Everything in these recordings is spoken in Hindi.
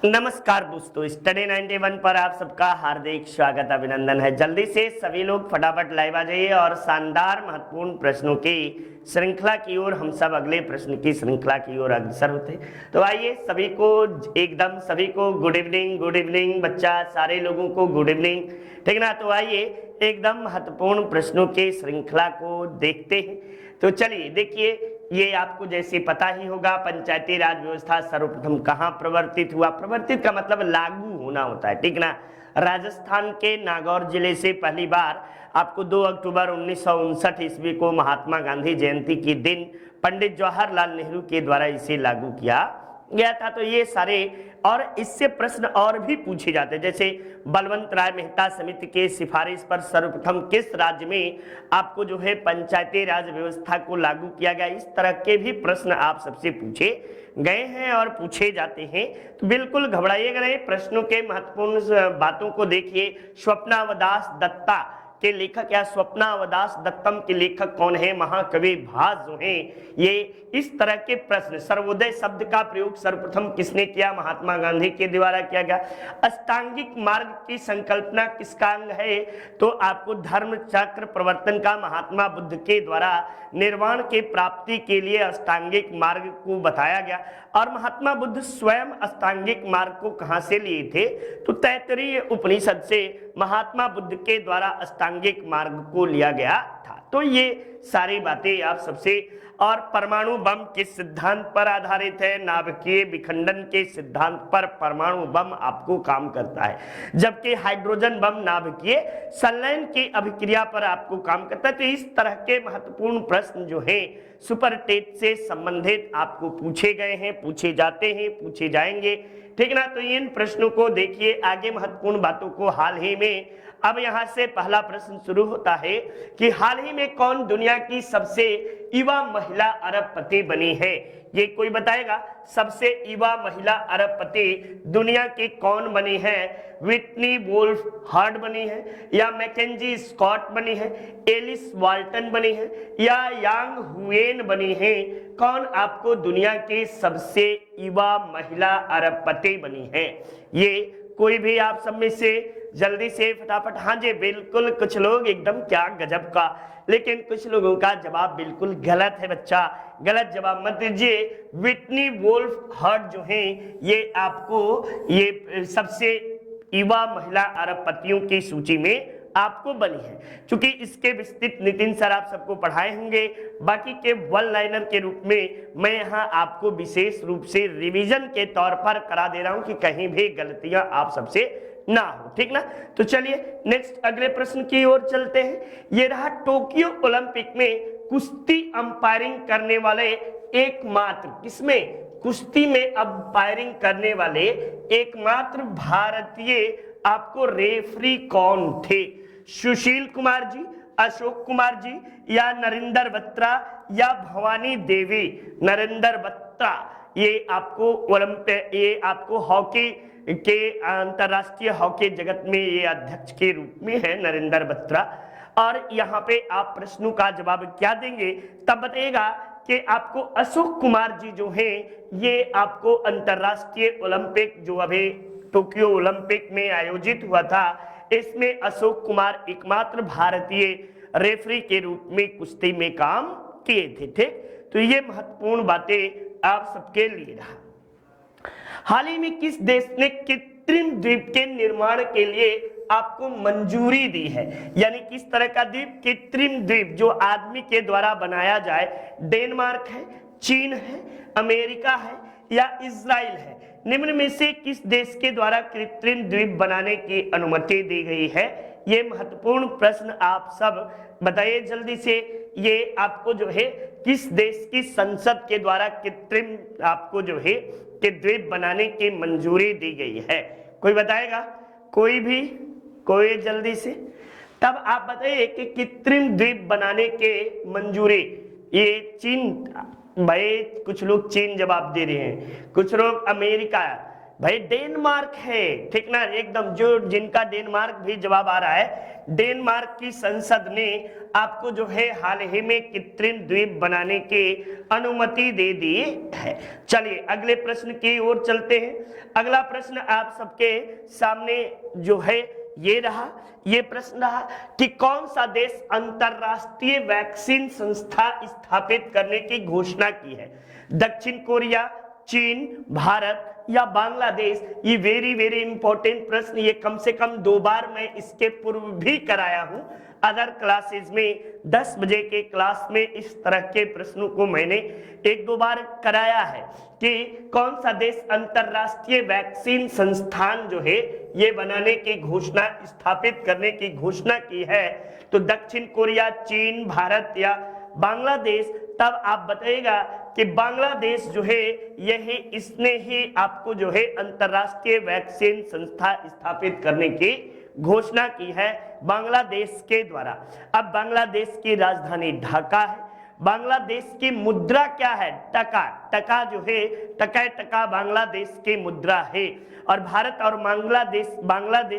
नमस्कार दोस्तों, स्टडी 91 पर आप सबका हार्दिक स्वागत अभिनंदन है। जल्दी से सभी लोग फटाफट लाइव आ जाइए और शानदार महत्वपूर्ण प्रश्नों की श्रृंखला की ओर हम सब अगले प्रश्न की श्रृंखला की ओर अग्रसर होते हैं। तो आइए सभी को गुड इवनिंग बच्चा, सारे लोगों को गुड इवनिंग, ठीक ना। तो आइए एकदम महत्वपूर्ण प्रश्नों की श्रृंखला को देखते हैं। तो चलिए देखिए, ये आपको जैसे पता ही होगा, पंचायती राज व्यवस्था सर्वप्रथम कहाँ प्रवर्तित हुआ। प्रवर्तित का मतलब लागू होना होता है, ठीक ना। राजस्थान के नागौर जिले से पहली बार आपको 2 अक्टूबर 1959 ईस्वी को महात्मा गांधी जयंती के दिन पंडित जवाहरलाल नेहरू के द्वारा इसे लागू किया गया था। तो ये सारे और इससे प्रश्न और भी पूछे जाते हैं, जैसे बलवंत राय मेहता समिति के सिफारिश पर सर्वप्रथम किस राज्य में आपको जो है पंचायती राज व्यवस्था को लागू किया गया। इस तरह के भी प्रश्न आप सबसे पूछे गए हैं और पूछे जाते हैं। तो बिल्कुल घबराइएगा नहीं, प्रश्नों के महत्वपूर्ण बातों को देखिए। स्वप्नावदास दत्ता के लेखक या स्वप्नावदास दत्तम के लेखक कौन है? महाकवि भास जो हैं। ये इस तरह के प्रश्न। सर्वोदय शब्द का प्रयोग सर्वप्रथम किसने किया? महात्मा गांधी के द्वारा किया गया। अष्टांगिक मार्ग की संकल्पना किसका अंग है? तो आपको धर्म चक्र प्रवर्तन का महात्मा बुद्ध के द्वारा निर्वाण के प्राप्ति के लिए अष्टांगिक मार्ग को बताया गया। और महात्मा बुद्ध स्वयं अष्टांगिक मार्ग को कहां से लिए थे? तो तैत्तरीय उपनिषद से महात्मा बुद्ध के द्वारा अष्टांगिक मार्ग को लिया गया था। तो ये सारी बातें आप सबसे। और परमाणु बम किस सिद्धांत पर आधारित है? नाभिकीय विखंडन के सिद्धांत पर परमाणु बम आपको काम करता है, जबकि हाइड्रोजन बम नाभिकीय संलयन की अभिक्रिया पर आपको काम करता है। तो इस तरह के महत्वपूर्ण प्रश्न जो है सुपर टेट से संबंधित आपको पूछे गए हैं, पूछे जाते हैं, पूछे जाएंगे, ठीक ना। तो इन प्रश्नों को देखिए, आगे महत्वपूर्ण बातों को। हाल ही में अब यहां से पहला प्रश्न शुरू होता है कि हाल ही में कौन दुनिया की सबसे युवा महिला अरबपति बनी है? ये कोई बताएगा? सबसे युवा महिला अरबपति दुनिया की कौन बनी है? विटनी वुल्फ हार्ड बनी है, या मैकेंजी स्कॉट बनी है, एलिस वाल्टन बनी है, या यांग हुएन बनी है? कौन आपको दुनिया की सबसे युवा महिला अरबपति बनी है? ये कोई भी आप सब में से जल्दी से फटाफट। हाँ जी बिल्कुल, कुछ लोग एकदम क्या गजब का, लेकिन कुछ लोगों का जवाब बिल्कुल गलत है बच्चा। गलत जवाब मत दीजिए। विटनी वुल्फ हर्ड जो है ये आपको ये सबसे युवा महिला अरबपतियों की सूची में आपको बनी है। क्योंकि इसके विस्तृत नितिन सर आप सबको पढ़ाए होंगे, बाकी के वन लाइनर के रूप में मैं यहाँ आपको विशेष रूप से रिवीजन के तौर पर करा दे रहा हूँ कि कहीं भी गलतियां आप सबसे ना हो, ठीक ना। तो चलिए नेक्स्ट अगले प्रश्न की ओर चलते हैं। ये रहा, टोक्यो ओलंपिक में कुश्ती अंपायरिंग करने वाले एकमात्र, किसमें? कुश्ती में अंपायरिंग करने वाले एकमात्र भारतीय आपको रेफरी कौन थे? सुशील कुमार जी, अशोक कुमार जी, या नरेंद्र बत्रा, या भवानी देवी? नरेंद्र बत्रा ये आपको हॉकी के अंतरराष्ट्रीय हॉकी जगत में ये अध्यक्ष के रूप में है नरेंद्र बत्रा। और यहाँ पे आप प्रश्नों का जवाब क्या देंगे तब बताइएगा कि आपको अशोक कुमार जी जो हैं ये आपको अंतरराष्ट्रीय ओलंपिक जो अभी टोक्यो ओलंपिक में आयोजित हुआ था, इसमें अशोक कुमार एकमात्र भारतीय रेफरी के रूप में कुश्ती में काम किए थे, ठीक। तो ये महत्वपूर्ण बातें आप सबके लिए रहा। हाल ही में किस देश ने कृत्रिम द्वीप के निर्माण के लिए आपको मंजूरी दी है? यानी किस तरह का द्वीप? कृत्रिम द्वीप जो आदमी के द्वारा बनाया जाए। डेनमार्क है, चीन है, अमेरिका है, या इजराइल है? निम्न में से किस देश के द्वारा कृत्रिम द्वीप बनाने की अनुमति दी गई है? ये महत्वपूर्ण प्रश्न आप सब बताइए जल्दी से। ये आपको जो है किस देश की संसद के द्वारा कृत्रिम आपको जो है कि द्वीप बनाने की मंजूरी दी गई है? कोई बताएगा? कोई भी? कोई जल्दी से। तब आप बताइए कि कृत्रिम द्वीप बनाने के मंजूरी ये चीन, भाई कुछ लोग चीन जवाब दे रहे हैं, कुछ लोग अमेरिका, भाई डेनमार्क है, ठीक ना, एकदम जो जिनका डेनमार्क भी जवाब आ रहा है। डेनमार्क की संसद ने आपको जो है हाल ही में कृत्रिम द्वीप बनाने की अनुमति दे दी है। चलिए अगले प्रश्न की ओर चलते हैं। अगला प्रश्न आप सबके सामने जो है ये रहा, ये प्रश्न रहा कि कौन सा देश अंतरराष्ट्रीय वैक्सीन संस्था स्थापित करने की घोषणा की है? दक्षिण कोरिया, चीन, भारत या बांग्लादेश? ये वेरी वेरी इंपॉर्टेंट प्रश्न, ये कम से कम 2 बार मैं इसके पूर्व भी कराया हूं अदर क्लासेस में। 10 बजे के क्लास में इस तरह के प्रश्नों को मैंने 1-2 बार कराया है कि कौन सा देश अंतरराष्ट्रीय वैक्सीन संस्थान जो है ये बनाने की घोषणा, स्थापित करने की घोषणा की है। तो दक्षिण कोरिया, चीन, भारत या बांग्लादेश? तब आप बताइएगा कि बांग्लादेश जो है यही, इसने ही आपको जो है अंतरराष्ट्रीय वैक्सीन संस्था स्थापित करने की घोषणा की है बांग्लादेश के द्वारा। अब बांग्लादेश की राजधानी ढाका है। बांग्लादेश की मुद्रा क्या है? टका। टका जो है, टका बांग्लादेश की मुद्रा है। और भारत और बांग्लादेश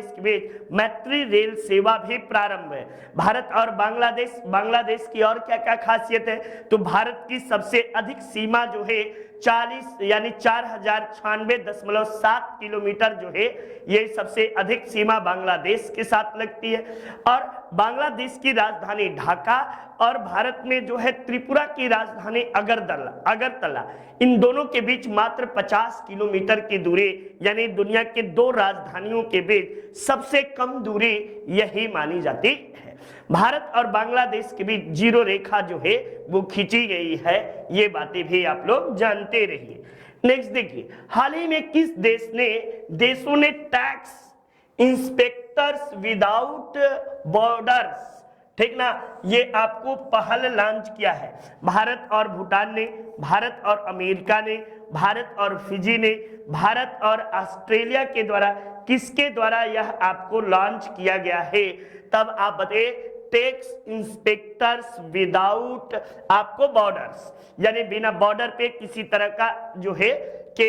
के बीच मैत्री रेल सेवा भी प्रारंभ है। भारत और बांग्लादेश की और क्या क्या खासियत है? तो भारत की सबसे अधिक सीमा जो है 4096.7 किलोमीटर जो है ये सबसे अधिक सीमा बांग्लादेश के साथ लगती है। और बांग्लादेश की राजधानी ढाका और भारत में जो है त्रिपुरा की राजधानी अगरतला, इन दोनों के बीच मात्र 50 किलोमीटर की दूरी, यानी दुनिया के 2 राजधानियों के बीच सबसे कम दूरी यही मानी जाती है। भारत और बांग्लादेश के बीच जीरो रेखा जो है वो खींची गई है। ये बातें भी आप लोग जानते रहिए। नेक्स्ट देखिए, हाल ही में किस देशों ने टैक्स इंस्पेक्टर्स विदाउट बॉर्डर्स, ठीक ना, ये आपको पहल लॉन्च किया है? भारत और भूटान ने, भारत और अमेरिका ने, भारत और फिजी ने, भारत और ऑस्ट्रेलिया के द्वारा, किसके द्वारा यह आपको लॉन्च किया गया है? तब आप बताइए। टैक्स इंस्पेक्टर्स विदाउट आपको बॉर्डर्स, यानी बिना बॉर्डर पे किसी तरह का जो है कि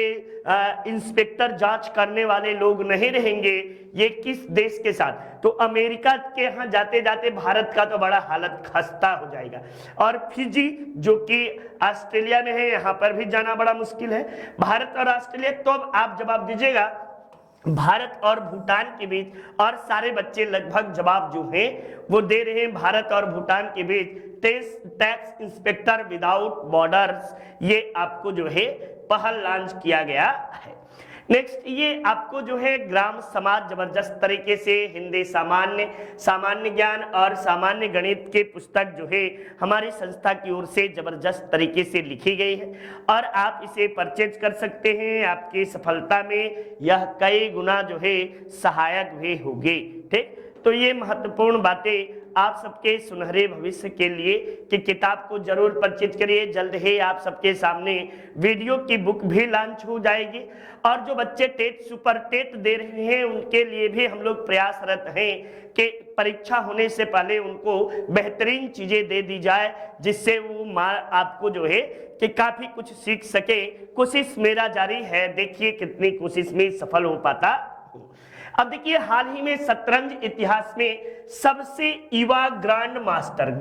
इंस्पेक्टर जांच करने वाले लोग नहीं रहेंगे। ये किस देश के साथ? तो अमेरिका के यहाँ जाते जाते भारत का तो बड़ा हालत खस्ता हो जाएगा। और फिजी जो कि ऑस्ट्रेलिया में है, यहाँ पर भी जाना बड़ा मुश्किल है। भारत और ऑस्ट्रेलिया, तो अब आप जवाब दीजिएगा भारत और भूटान के बीच। और सारे बच्चे लगभग जवाब जो है वो दे रहे हैं भारत और भूटान के बीच टैक्स इंस्पेक्टर विदाउट बॉर्डर्स, ये आपको जो है पहल लॉन्च किया गया है। नेक्स्ट, ये आपको जो है ग्राम समाज जबरदस्त तरीके से हिंदी सामान्य ज्ञान और सामान्य गणित के पुस्तक जो है हमारी संस्था की ओर से जबरदस्त तरीके से लिखी गई है और आप इसे परचेज कर सकते हैं। आपकी सफलता में यह कई गुना जो है सहायक भी होगी। ठीक, तो ये महत्वपूर्ण बातें आप सबके सुनहरे भविष्य के लिए कि किताब को जरूर परचेज करिए। जल्द ही आप सबके सामने वीडियो की बुक भी लॉन्च हो जाएगी। और जो बच्चे टेट सुपर टेट दे रहे हैं उनके लिए भी हम लोग प्रयासरत हैं कि परीक्षा होने से पहले उनको बेहतरीन चीजें दे दी जाए, जिससे वो आपको जो है कि काफी कुछ सीख सके। कोशिश मेरा जारी है, देखिए कितनी कोशिश में सफल हो पाता। अब देखिए, हाल ही में शतरंज इतिहास में सबसे युवा ग्रैंड मास्टर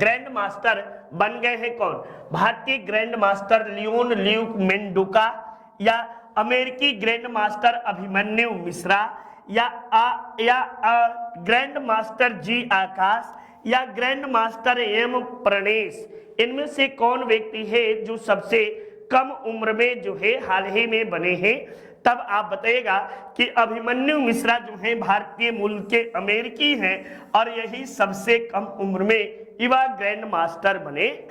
बन गए हैं कौन? भारतीय grand master Leone Luke Mendonca, या अमेरिकी ग्रैंड मास्टर अभिमन्यु मिश्रा, या ग्रैंड मास्टर जी आकाश, या ग्रैंड मास्टर एम प्रणेश? इनमें से कौन व्यक्ति है जो सबसे कम उम्र में जो है हाल ही में बने हैं? तब आप बताइएगा कि अभिमन्यु मिश्रा जो हैं भारतीय मूल के अमेरिकी हैं और यही सबसे कम उम्र में युवा ग्रैंड मास्टर बने।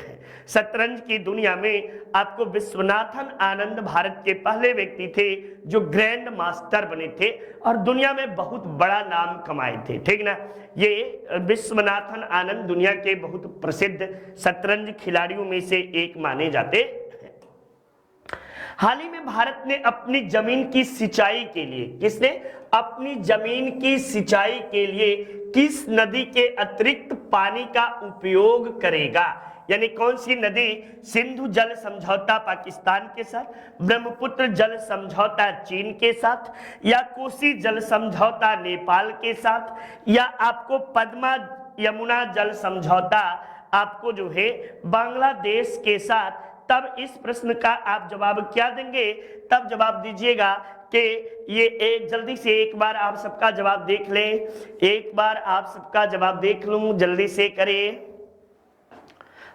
शतरंज की दुनिया में आपको विश्वनाथन आनंद भारत के पहले व्यक्ति थे जो ग्रैंड मास्टर बने थे और दुनिया में बहुत बड़ा नाम कमाए थे। ठीक ना, ये विश्वनाथन आनंद दुनिया के बहुत प्रसिद्ध शतरंज खिलाड़ियों में से एक माने जाते। हाल ही में भारत ने अपनी जमीन की सिंचाई के लिए, किसने अपनी जमीन की सिंचाई के लिए किस नदी के अतिरिक्त पानी का उपयोग करेगा? यानी कौन सी नदी? सिंधु जल समझौता पाकिस्तान के साथ, ब्रह्मपुत्र जल समझौता चीन के साथ, या कोसी जल समझौता नेपाल के साथ, या आपको पद्मा यमुना जल समझौता आपको जो है बांग्लादेश के साथ। तब इस प्रश्न का आप जवाब क्या देंगे? तब जवाब दीजिएगा कि ये एक, जल्दी से एक बार आप सबका जवाब देख लें, एक बार आप सबका जवाब देख लूं, जल्दी से करें।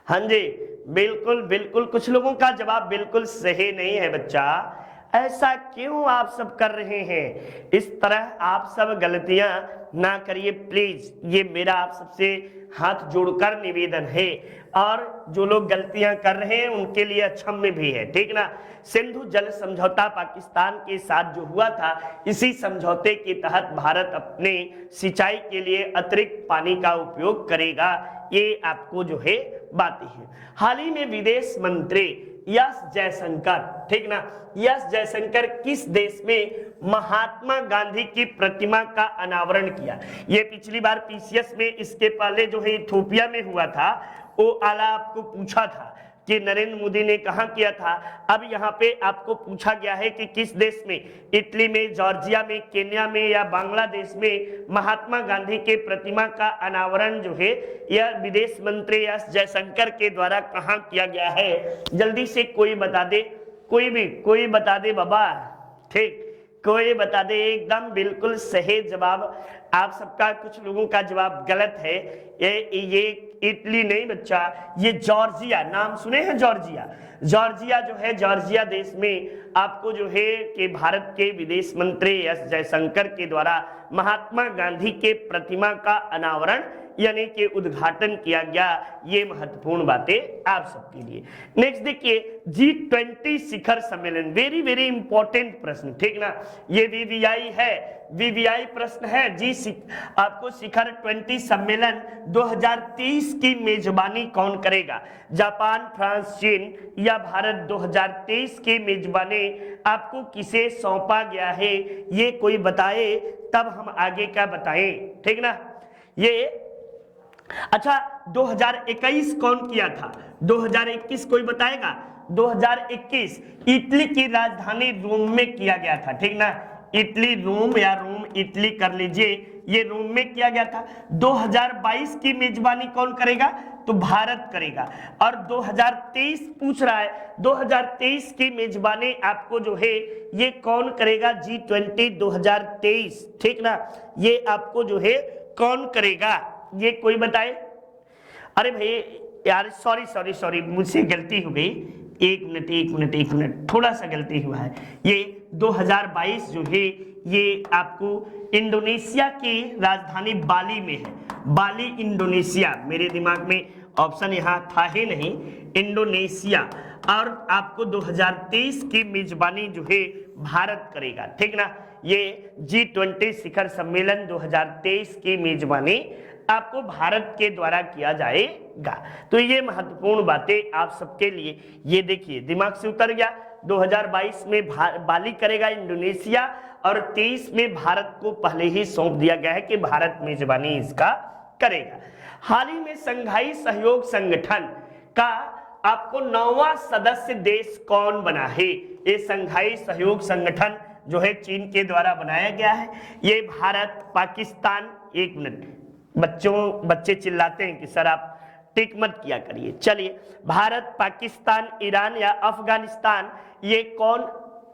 हाँ जी, बिल्कुल बिल्कुल, कुछ लोगों का जवाब बिल्कुल सही नहीं है बच्चा। ऐसा क्यों आप सब कर रहे हैं? इस तरह आप सब गलतियां ना करिए प्लीज, ये मेरा आप सबसे हाथ जोड़कर निवेदन है। और जो लोग गलतियां कर रहे हैं उनके लिए क्षम्य भी है, ठीक ना। सिंधु जल समझौता पाकिस्तान के साथ जो हुआ था, इसी समझौते के तहत भारत अपने सिंचाई के लिए अतिरिक्त पानी का उपयोग करेगा। ये आपको जो है बातें हैं। हाल ही में विदेश मंत्री एस जयशंकर, ठीक ना, एस जयशंकर किस देश में महात्मा गांधी की प्रतिमा का अनावरण किया? ये पिछली बार पीसीएस में, इसके पहले जो है इथियोपिया में हुआ था, वो आला आपको पूछा था कि नरेंद्र मोदी ने कहां किया था। अब यहाँ पे आपको पूछा गया है कि किस देश में? इटली में, जॉर्जिया में, केन्या में या बांग्लादेश में महात्मा गांधी के प्रतिमा का अनावरण जो है यह विदेश मंत्री एस जयशंकर के द्वारा कहां किया गया है? जल्दी से कोई बता दे, कोई भी कोई बता दे बाबा, ठीक, कोई बता दे। एकदम बिल्कुल सही जवाब आप सबका। कुछ लोगों का जवाब गलत है। ये इटली नहीं बच्चा, ये जॉर्जिया, नाम सुने हैं जॉर्जिया? जॉर्जिया जो है, जॉर्जिया देश में आपको जो है कि भारत के विदेश मंत्री एस जयशंकर के द्वारा महात्मा गांधी के प्रतिमा का अनावरण यानी कि उद्घाटन किया गया। ये महत्वपूर्ण बातें आप सबके लिए। नेक्स्ट देखिए, G20 शिखर सम्मेलन, वेरी वेरी इंपॉर्टेंट प्रश्न, ठीक ना। ये वीवीआई है, वीवीआई प्रश्न है। आपको शिखर 20 सम्मेलन 2023 की मेजबानी कौन करेगा? जापान, फ्रांस, चीन या भारत? 2023 की मेजबानी आपको किसे सौंपा गया है? ये कोई बताए तब हम आगे का बताएं, ठीक ना। ये अच्छा, 2021 कौन किया था? 2021 कोई बताएगा? 2021 इटली की राजधानी रोम में किया गया था, ठीक ना। इटली रोम या रोम इटली कर लीजिए, ये रोम में किया गया था। 2022 की मेजबानी कौन करेगा? तो भारत करेगा। और 2023 पूछ रहा है, 2023 की मेजबानी आपको जो है ये कौन करेगा? G20 2023, ठीक ना। ये आपको जो है कौन करेगा? ये कोई बताए? अरे भाई यार, सॉरी, मुझसे गलती हो गई। एक मिनट, थोड़ा सा गलती हुआ है। ये 2022 जो है ये आपको इंडोनेशिया की राजधानी बाली में है। बाली इंडोनेशिया, मेरे दिमाग में ऑप्शन यहाँ था ही नहीं, इंडोनेशिया। और आपको 2023 की मेजबानी जो है भारत करेगा, ठीक ना। ये G20 शिखर सम्मेलन 2023 की मेजबानी आपको भारत के द्वारा किया जाएगा। तो ये महत्वपूर्ण बातें आप सबके लिए। ये देखिए, दिमाग से उतर गया। 2022 में बाली करेगा इंडोनेशिया, और 23 में भारत को पहले ही सौंप दिया गया है कि भारत मेजबानी इसका करेगा। हाल ही में संघाई सहयोग संगठन का आपको 9वां सदस्य देश कौन बना है? ये संघाई सहयोग संगठन जो है चीन के द्वारा बनाया गया है। ये भारत, पाकिस्तान, एक मिनट, बच्चे चिल्लाते हैं कि सर आप टिक मत किया करिए। चलिए, भारत, पाकिस्तान, ईरान या अफगानिस्तान, ये कौन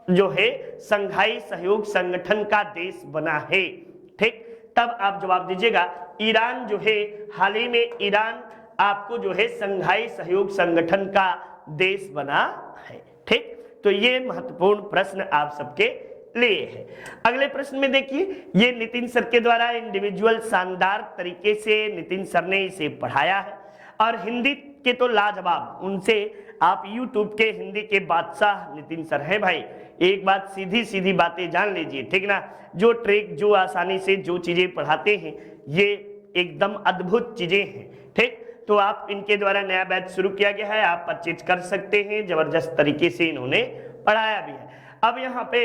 जो है संघाई सहयोग संगठन का देश बना है? ठीक, तब आप जवाब दीजिएगा। ईरान जो है, हाल ही में ईरान आपको जो है संघाई सहयोग संगठन का देश बना है। ठीक, तो ये महत्वपूर्ण प्रश्न आप सबके लिए है। अगले प्रश्न में देखिए, ये नितिन सर के द्वारा इंडिविजुअल शानदार तरीके से नितिन सर ने इसे पढ़ाया है, और हिंदी के तो लाजवाब, उनसे आप YouTube के हिंदी के बादशाह नितिन सर हैं भाई। एक बात, सीधी सीधी बातें जान लीजिए, ठीक ना। जो ट्रिक, जो आसानी से जो चीजें पढ़ाते हैं, ये एकदम अद्भुत चीजें हैं। ठीक, तो आप इनके द्वारा नया बैच शुरू किया गया है, आप परचेज कर सकते हैं। जबरदस्त तरीके से इन्होंने पढ़ाया भी है। अब यहाँ पे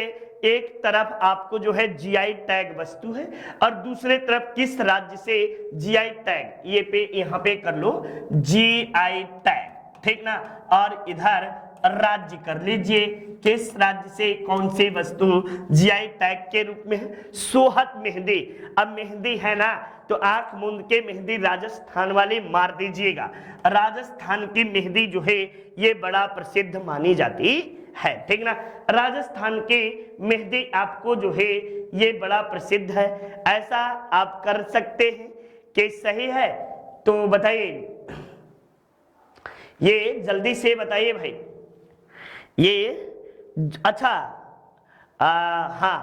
एक तरफ आपको जो है जीआई टैग वस्तु है और दूसरे तरफ किस राज्य से जीआई टैग, ये पे यहाँ पे कर लो जीआई टैग, ठीक ना, और इधर राज्य कर लीजिए, किस राज्य से कौन सी वस्तु जीआई टैग के रूप में है, सोहत मेहंदी। अब मेहंदी है ना, तो आंख मूंद के मेहंदी राजस्थान वाले मार दीजिएगा। राजस्थान की मेहंदी जो है ये बड़ा प्रसिद्ध मानी जाती है, ठीक ना। राजस्थान की मेहंदी आपको जो है ये बड़ा प्रसिद्ध है। ऐसा आप कर सकते हैं कि सही है, तो बताइए, ये जल्दी से बताइए भाई। ये अच्छा, हाँ,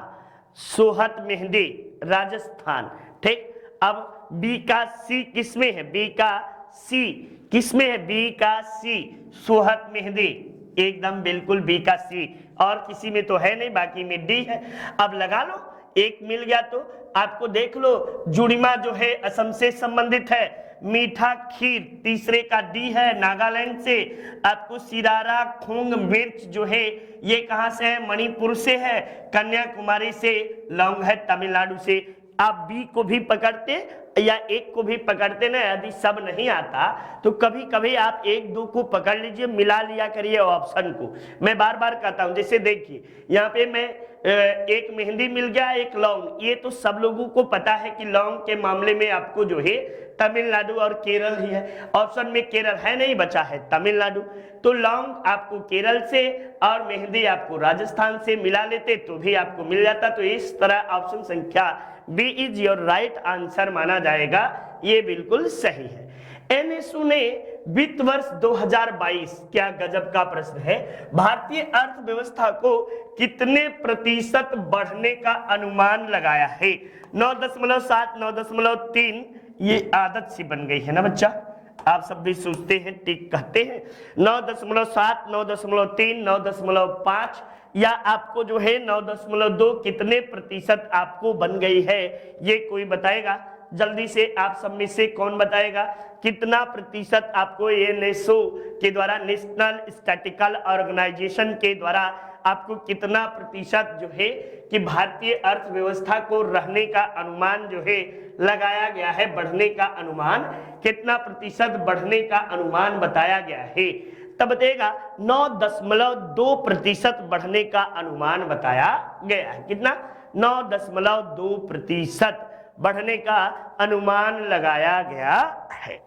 सोहत मेहंदी राजस्थान, ठीक। अब बी का सी किसमें है, बी का सी किसमें है, बी का सी सोहत मेहंदी, एकदम बिल्कुल बी का सी, और किसी में तो है नहीं, बाकी में डी है। अब लगा लो, एक मिल गया तो आपको देख लो, जुड़िमा जो है असम से संबंधित है, मीठा खीर तीसरे का डी है नागालैंड से, आपको सिरारा खोंग मिर्च जो है ये कहां से है, मणिपुर से है, कन्याकुमारी से, लौंग है तमिलनाडु से। आप बी को भी पकड़ते या एक को भी पकड़ते ना, यदि सब नहीं आता तो कभी कभी आप एक दो को पकड़ लीजिए, मिला लिया करिए ऑप्शन को। मैं बार बार कहता हूं, जैसे देखिए यहाँ पे मैं एक मेहंदी मिल गया, एक लौंग, ये तो सब लोगों को पता है कि लौंग के मामले में आपको जो है तमिलनाडु और केरल ही है, ऑप्शन में केरल है नहीं, बचा है तमिलनाडु। तो लौंग आपको केरल से और मेहंदी आपको राजस्थान से मिला लेते तो भी आपको मिल जाता। तो इस तरह ऑप्शन संख्या B is your right answer माना जाएगा, ये बिल्कुल सही है। एनएसयू ने वित्त वर्ष 2022, क्या गजब का प्रश्न है, भारतीय अर्थव्यवस्था को कितने प्रतिशत बढ़ने का अनुमान लगाया है। 9.7, 9.3, ये आदत सी बन गई है ना बच्चा, आप सब भी सोचते हैं, टिक कहते हैं। 9.7, 9.3, 9.5 या आपको जो है 9.2 कितने प्रतिशत आपको बन गई है, ये कोई बताएगा जल्दी से। आप सब में से कौन बताएगा कितना प्रतिशत आपको एनएसओ के द्वारा, नेशनल स्टैटिस्टिकल ऑर्गेनाइजेशन के द्वारा आपको कितना प्रतिशत जो है कि भारतीय अर्थव्यवस्था को रहने का अनुमान जो है लगाया गया है, बढ़ने का अनुमान, कितना प्रतिशत बढ़ने का अनुमान बताया गया है, तब बताएगा 9.2% बढ़ने का अनुमान बताया गया है। कितना, 9.2% बढ़ने का अनुमान लगाया गया है।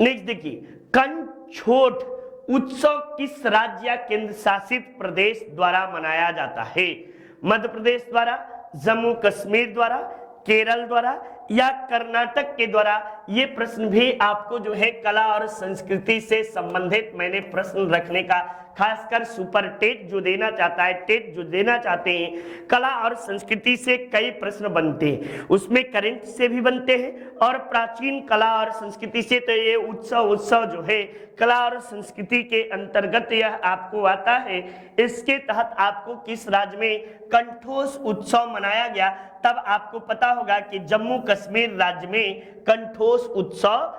नेक्स्ट देखिए, कंछोट उत्सव किस राज्य या केंद्र शासित प्रदेश द्वारा मनाया जाता है। मध्य प्रदेश द्वारा, जम्मू कश्मीर द्वारा, केरल द्वारा या कर्नाटक के द्वारा। ये प्रश्न भी आपको जो है कला और संस्कृति से संबंधित मैंने प्रश्न रखने का, खासकर सुपर टेट जो देना चाहता है, टेट जो देना चाहते हैं, कला और संस्कृति से कई प्रश्न बनते हैं, उसमें करंट से भी बनते हैं और प्राचीन कला और संस्कृति से। तो ये उत्सव जो है कला और संस्कृति के अंतर्गत यह आपको आता है। इसके तहत आपको किस राज्य में कंठोस उत्सव मनाया गया, तब आपको पता होगा कि जम्मू कश्मीर राज्य में कंठोस उत्सव,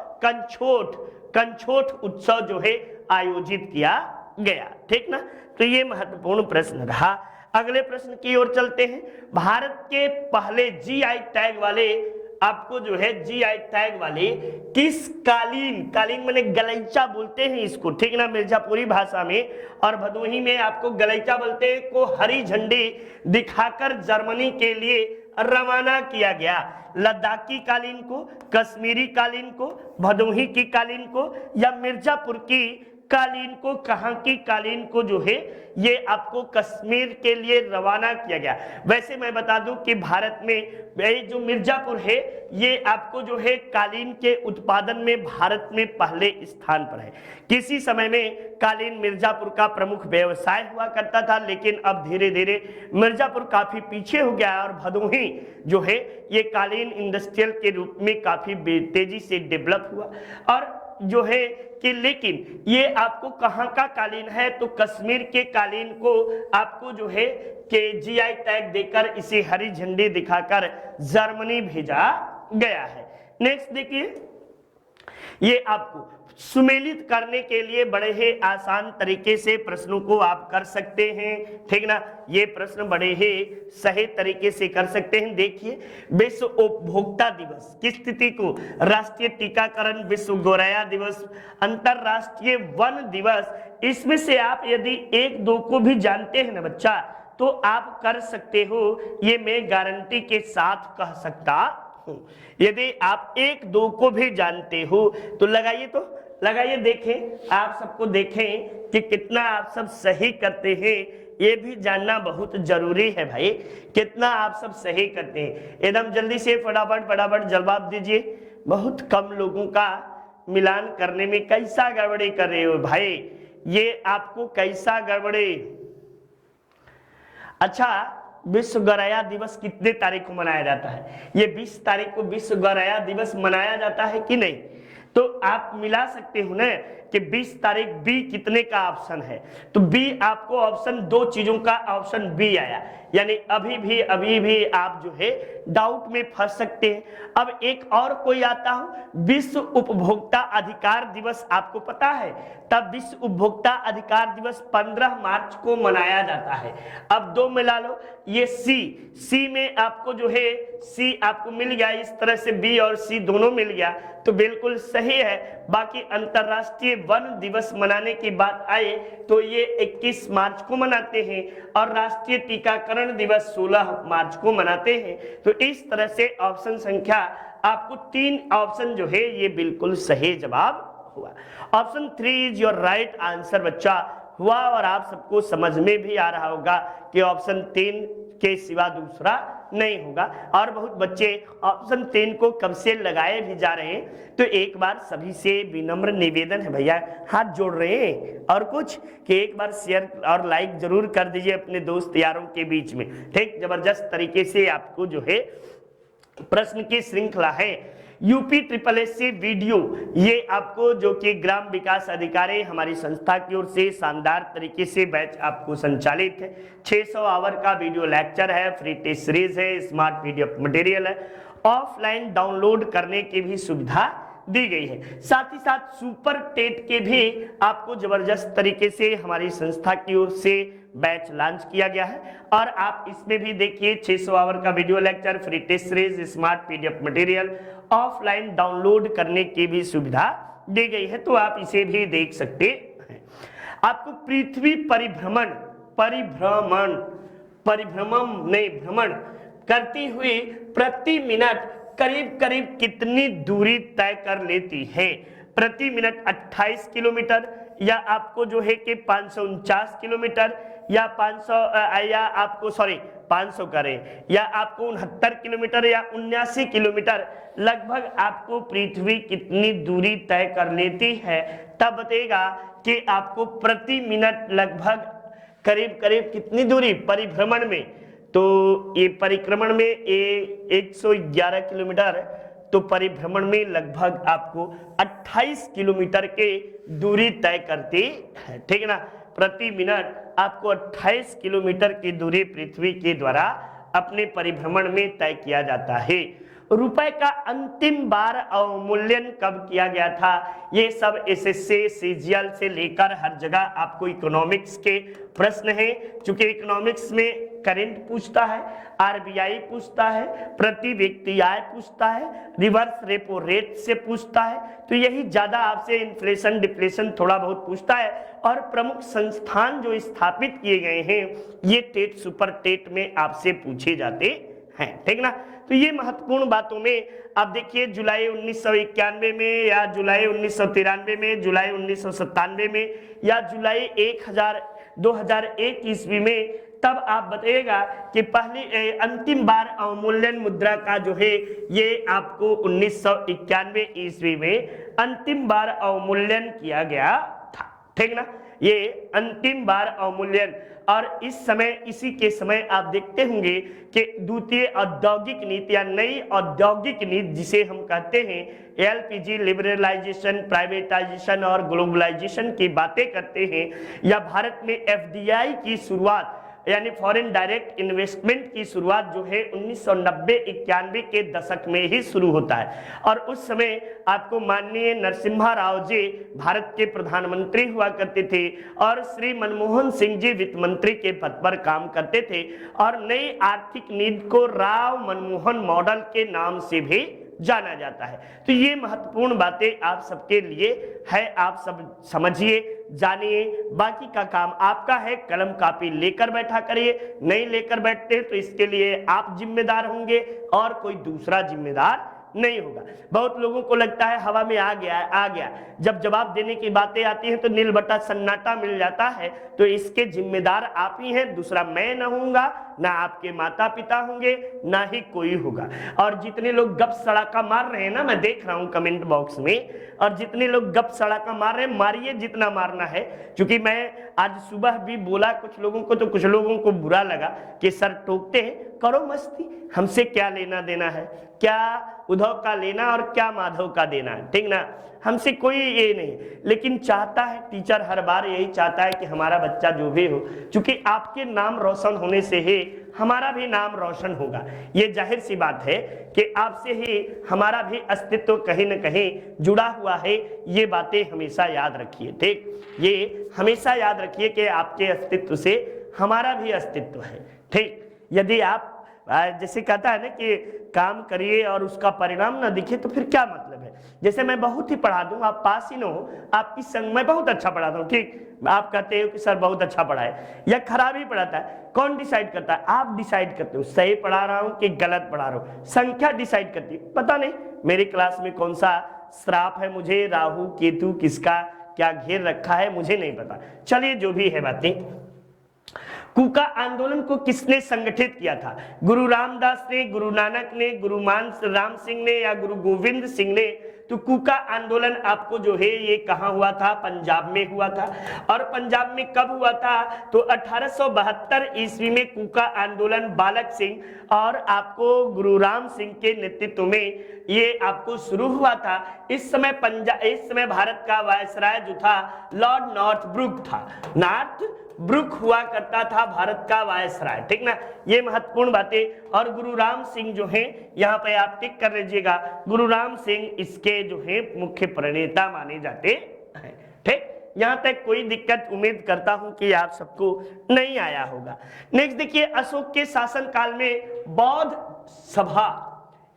कंछोट उत्सव जो है आयोजित किया गया, ठीक ना। तो ये महत्वपूर्ण प्रश्न रहा। अगले प्रश्न की ओर चलते हैं। भारत के पहले जीआई टैग वाले, आपको जो है जीआई टैग वाले किस कालीन माने गलैचा बोलते हैं इसको, ठीक ना, मिर्जापुरी भाषा में, और भदोही में आपको गलैचा बोलते हैं, को हरी झंडी दिखाकर जर्मनी के लिए रवाना किया गया। लद्दाखी कालीन को, कश्मीरी कालीन को, भदोही की कालीन को या मिर्जापुर की कालीन को, कहां की कालीन को जो है ये आपको कश्मीर के लिए रवाना किया गया। वैसे मैं बता दूं कि भारत में ये जो मिर्जापुर है ये आपको जो है कालीन के उत्पादन में भारत में पहले स्थान पर है। किसी समय में कालीन मिर्जापुर का प्रमुख व्यवसाय हुआ करता था, लेकिन अब धीरे धीरे मिर्जापुर काफी पीछे हो गया और भदोही जो है ये कालीन इंडस्ट्रियल के रूप में काफी तेजी से डेवलप हुआ। और जो है कि लेकिन ये आपको कहां का कालीन है, तो कश्मीर के कालीन को आपको जो है कि जीआई टैग देकर इसे हरी झंडी दिखाकर जर्मनी भेजा गया है। नेक्स्ट देखिए, ये आपको सुमेलित करने के लिए बड़े ही आसान तरीके से प्रश्नों को आप कर सकते हैं, ठीक ना। ये प्रश्न बड़े ही सही तरीके से कर सकते हैं। देखिए, विश्व उपभोक्ता दिवस की स्थिति को राष्ट्रीय टीकाकरण, विश्व गौरैया दिवस, अंतरराष्ट्रीय वन दिवस, इसमें से आप यदि एक दो को भी जानते हैं ना बच्चा, तो आप कर सकते हो, ये मैं गारंटी के साथ कह सकता हूं। यदि आप एक दो को भी जानते हो तो लगाइए, देखें आप सबको, देखें कि कितना आप सब सही करते हैं। ये भी जानना बहुत जरूरी है भाई, कितना आप सब सही करते हैं। एकदम जल्दी से फटाफट जवाब दीजिए। बहुत कम लोगों का मिलान करने में कैसा गड़बड़ी कर रहे हो भाई, ये आपको कैसा गड़बड़ी। अच्छा, विश्व गौरैया दिवस कितने तारीख को मनाया जाता है? ये 20 तारीख को विश्व गौरैया दिवस मनाया जाता है कि नहीं? तो आप मिला सकते हो ना कि 20 तारीख बी कितने का ऑप्शन है, तो बी आपको ऑप्शन दो चीजों का ऑप्शन बी आया, यानी अभी भी आप जो है डाउट में फंस सकते हैं। अब एक और कोई आता हूं, विश्व उपभोक्ता अधिकार दिवस, आपको पता है तब विश्व उपभोक्ता अधिकार दिवस 15 मार्च को मनाया जाता है। अब दो मिला लो, ये सी में आपको जो है सी आपको मिल गया, इस तरह से बी और सी दोनों मिल गया तो बिल्कुल सही है। बाकी अंतरराष्ट्रीय वन दिवस मनाने की बात आए तो ये 21 मार्च को मनाते हैं और राष्ट्रीय टीकाकरण दिवस 16 मार्च को मनाते हैं। तो इस तरह से ऑप्शन संख्या आपको 3 ऑप्शन जो है ये बिल्कुल सही जवाब हुआ। Option 3 is your right answer बच्चा हुआ, और आप सबको समझ में भी आ रहा होगा कि ऑप्शन 3 के सिवा दूसरा नहीं होगा। और बहुत बच्चे ऑप्शन 3 को कब से लगाए भी जा रहे हैं, तो एक बार सभी से विनम्र निवेदन है भैया, हाथ जोड़ रहे हैं और कुछ कि एक बार शेयर और लाइक जरूर कर दीजिए अपने दोस्त यारों के बीच में, ठीक। जबरदस्त तरीके से आपको जो है प्रश्न की श्रृंखला है यूपी SSSC वीडियो, ये आपको जो कि ग्राम विकास अधिकारी हमारी संस्था की ओर से शानदार तरीके से बैच आपको संचालित है। 600 आवर का वीडियो लेक्चर है, फ्री टेस्ट सीरीज है, स्मार्ट पीडीएफ मटेरियल है, ऑफलाइन डाउनलोड करने की भी सुविधा दी गई है। साथ ही साथ सुपर टेट के भी आपको जबरदस्त तरीके से हमारी संस्था की ओर से बैच लॉन्च किया गया है, और आप इसमें भी देखिए 600 आवर का video lecture, free test series, smart PDF material, offline download करने की भी सुविधा दी गई है, तो आप इसे भी देख सकते हैं। आपको पृथ्वी भ्रमण करती हुई प्रति मिनट करीब करीब कितनी दूरी तय कर लेती है? प्रति मिनट 28 किलोमीटर, या आपको जो है कि 549 किलोमीटर, या 500 करें, या आपको 69 किलोमीटर, या 79 किलोमीटर, लगभग आपको पृथ्वी कितनी दूरी तय कर लेती है, तब बताएगा कि आपको प्रति मिनट लगभग करीब करीब कितनी दूरी परिभ्रमण में। तो ये परिक्रमण में ये 111 किलोमीटर, तो परिभ्रमण में लगभग आपको 28 किलोमीटर के दूरी तय करती है, ठीक है ना। प्रति मिनट आपको 28 किलोमीटर की दूरी पृथ्वी के द्वारा अपने परिभ्रमण में तय किया जाता है। रुपए का अंतिम बार अवमूल्यन कब किया गया था? ये सब एसएससी सीजीएल से लेकर हर जगह आपको इकोनॉमिक्स के प्रश्न है, चूंकि इकोनॉमिक्स में करंट पूछता है, आरबीआई पूछता है, प्रति व्यक्ति आय पूछता है, रिवर्स रेपो रेट से पूछता है, तो यही ज्यादा आपसे इन्फ्लेशन डिफ्लेशन थोड़ा बहुत पूछता है। और प्रमुख संस्थान जो स्थापित किए गए हैं ये टेट सुपर टेट में आपसे पूछे जाते हैं, ठीक ना। तो ये महत्वपूर्ण बातों में आप देखिए जुलाई 1991 में, या जुलाई 1993 में, जुलाई 1997 में, या जुलाई 2001 ईस्वी में, तब आप बताइएगा कि पहली अंतिम बार अवमूल्यन मुद्रा का जो है ये आपको 1991 ईस्वी में अंतिम बार अवमूल्यन किया गया था, ठीक ना। ये अंतिम बार अवमूल्यन, और इस समय इसी के समय आप देखते होंगे कि द्वितीय औद्योगिक नीति या नई औद्योगिक नीति जिसे हम कहते हैं एलपीजी, लिबरलाइजेशन, प्राइवेटाइजेशन और ग्लोबलाइजेशन की बातें करते हैं, या भारत में एफडीआई की शुरुआत यानी फॉरेन डायरेक्ट इन्वेस्टमेंट की शुरुआत जो है 1990-91 के दशक में ही शुरू होता है। और उस समय आपको माननीय नरसिम्हा राव जी भारत के प्रधानमंत्री हुआ करते थे और श्री मनमोहन सिंह जी वित्त मंत्री के पद पर काम करते थे और नई आर्थिक नीति को राव मनमोहन मॉडल के नाम से भी जाना जाता है। तो ये महत्वपूर्ण बातें आप सबके लिए है, आप सब समझिए, जानिए। बाकी का काम आपका है, कलम कापी लेकर बैठा करिए। नहीं लेकर बैठते तो इसके लिए आप जिम्मेदार होंगे और कोई दूसरा जिम्मेदार नहीं होगा। बहुत लोगों को लगता है हवा में आ गया, जब जवाब देने की बातें आती हैं तो नील बटा सन्नाटा मिल जाता है। तो इसके जिम्मेदार आप ही हैं, दूसरा मैं न होऊंगा, ना आपके माता पिता होंगे, ना ही कोई होगा। और जितने लोग गप सड़ाका मार रहे हैं ना, मैं देख रहा हूं कमेंट बॉक्स में, और जितने लोग गप सड़ाका मार रहे हैं, मारिए जितना मारना है। क्योंकि मैं आज सुबह भी बोला कुछ लोगों को, तो कुछ लोगों को बुरा लगा कि सर टोकते हैं, करो मस्ती, हमसे क्या लेना देना है, क्या उद्धव का लेना और क्या माधव का देना है, ठीक ना, हमसे कोई ये नहीं। लेकिन चाहता है टीचर, हर बार यही चाहता है कि हमारा बच्चा जो भी हो, क्योंकि आपके नाम रोशन होने से ही हमारा भी नाम रोशन होगा। ये जाहिर सी बात है कि आपसे ही हमारा भी अस्तित्व कहीं न कहीं जुड़ा हुआ है। ये बातें हमेशा याद रखिए, ठीक, ये हमेशा याद रखिए कि आपके अस्तित्व से हमारा भी अस्तित्व है, ठीक। यदि आप जैसे कहता है ना कि काम करिए और उसका परिणाम ना दिखे तो फिर क्या मतलब है। जैसे मैं बहुत ही पढ़ा दूं, आप पास ही ना हो, आपकी संग मैं बहुत अच्छा पढ़ाता हूं, ठीक, आप कहते हो कि सर बहुत अच्छा पढ़ाए या खराब ही पढ़ाता है, कौन डिसाइड करता है? आप डिसाइड करते हो सही पढ़ा रहा हूं कि गलत पढ़ा रहा हूं। संख्या डिसाइड करती है। पता नहीं मेरी क्लास में कौन सा श्राप है, मुझे राहु केतु किसका क्या घेर रखा है मुझे नहीं पता। चलिए जो भी है बातें, कूका आंदोलन को किसने संगठित किया था? गुरु रामदास ने, गुरु नानक ने, गुरु मान राम सिंह ने या गुरु गोविंद सिंह ने? तो कूका आंदोलन आपको जो है ये कहाँ हुआ था? पंजाब में हुआ था। और पंजाब में कब हुआ था? तो 1872 ईस्वी में कूका आंदोलन बालक सिंह और आपको गुरु राम सिंह के नेतृत्व में ये आपको शुरू हुआ था। इस समय भारत का वायसराय जो था लॉर्ड नॉर्थ ब्रुक था। नॉर्थ ब्रुक हुआ करता था भारत का वायसराय, ठीक ना। ये महत्वपूर्ण बातें। और गुरु राम सिंह जो है, यहाँ पे आप टिक कर लीजिएगा, गुरु राम सिंह इसके जो है मुख्य प्रणेता माने जाते हैं, ठीक। यहाँ तक कोई दिक्कत उम्मीद करता हूं कि आप सबको नहीं आया होगा। नेक्स्ट देखिए, अशोक के शासन काल में बौद्ध सभा,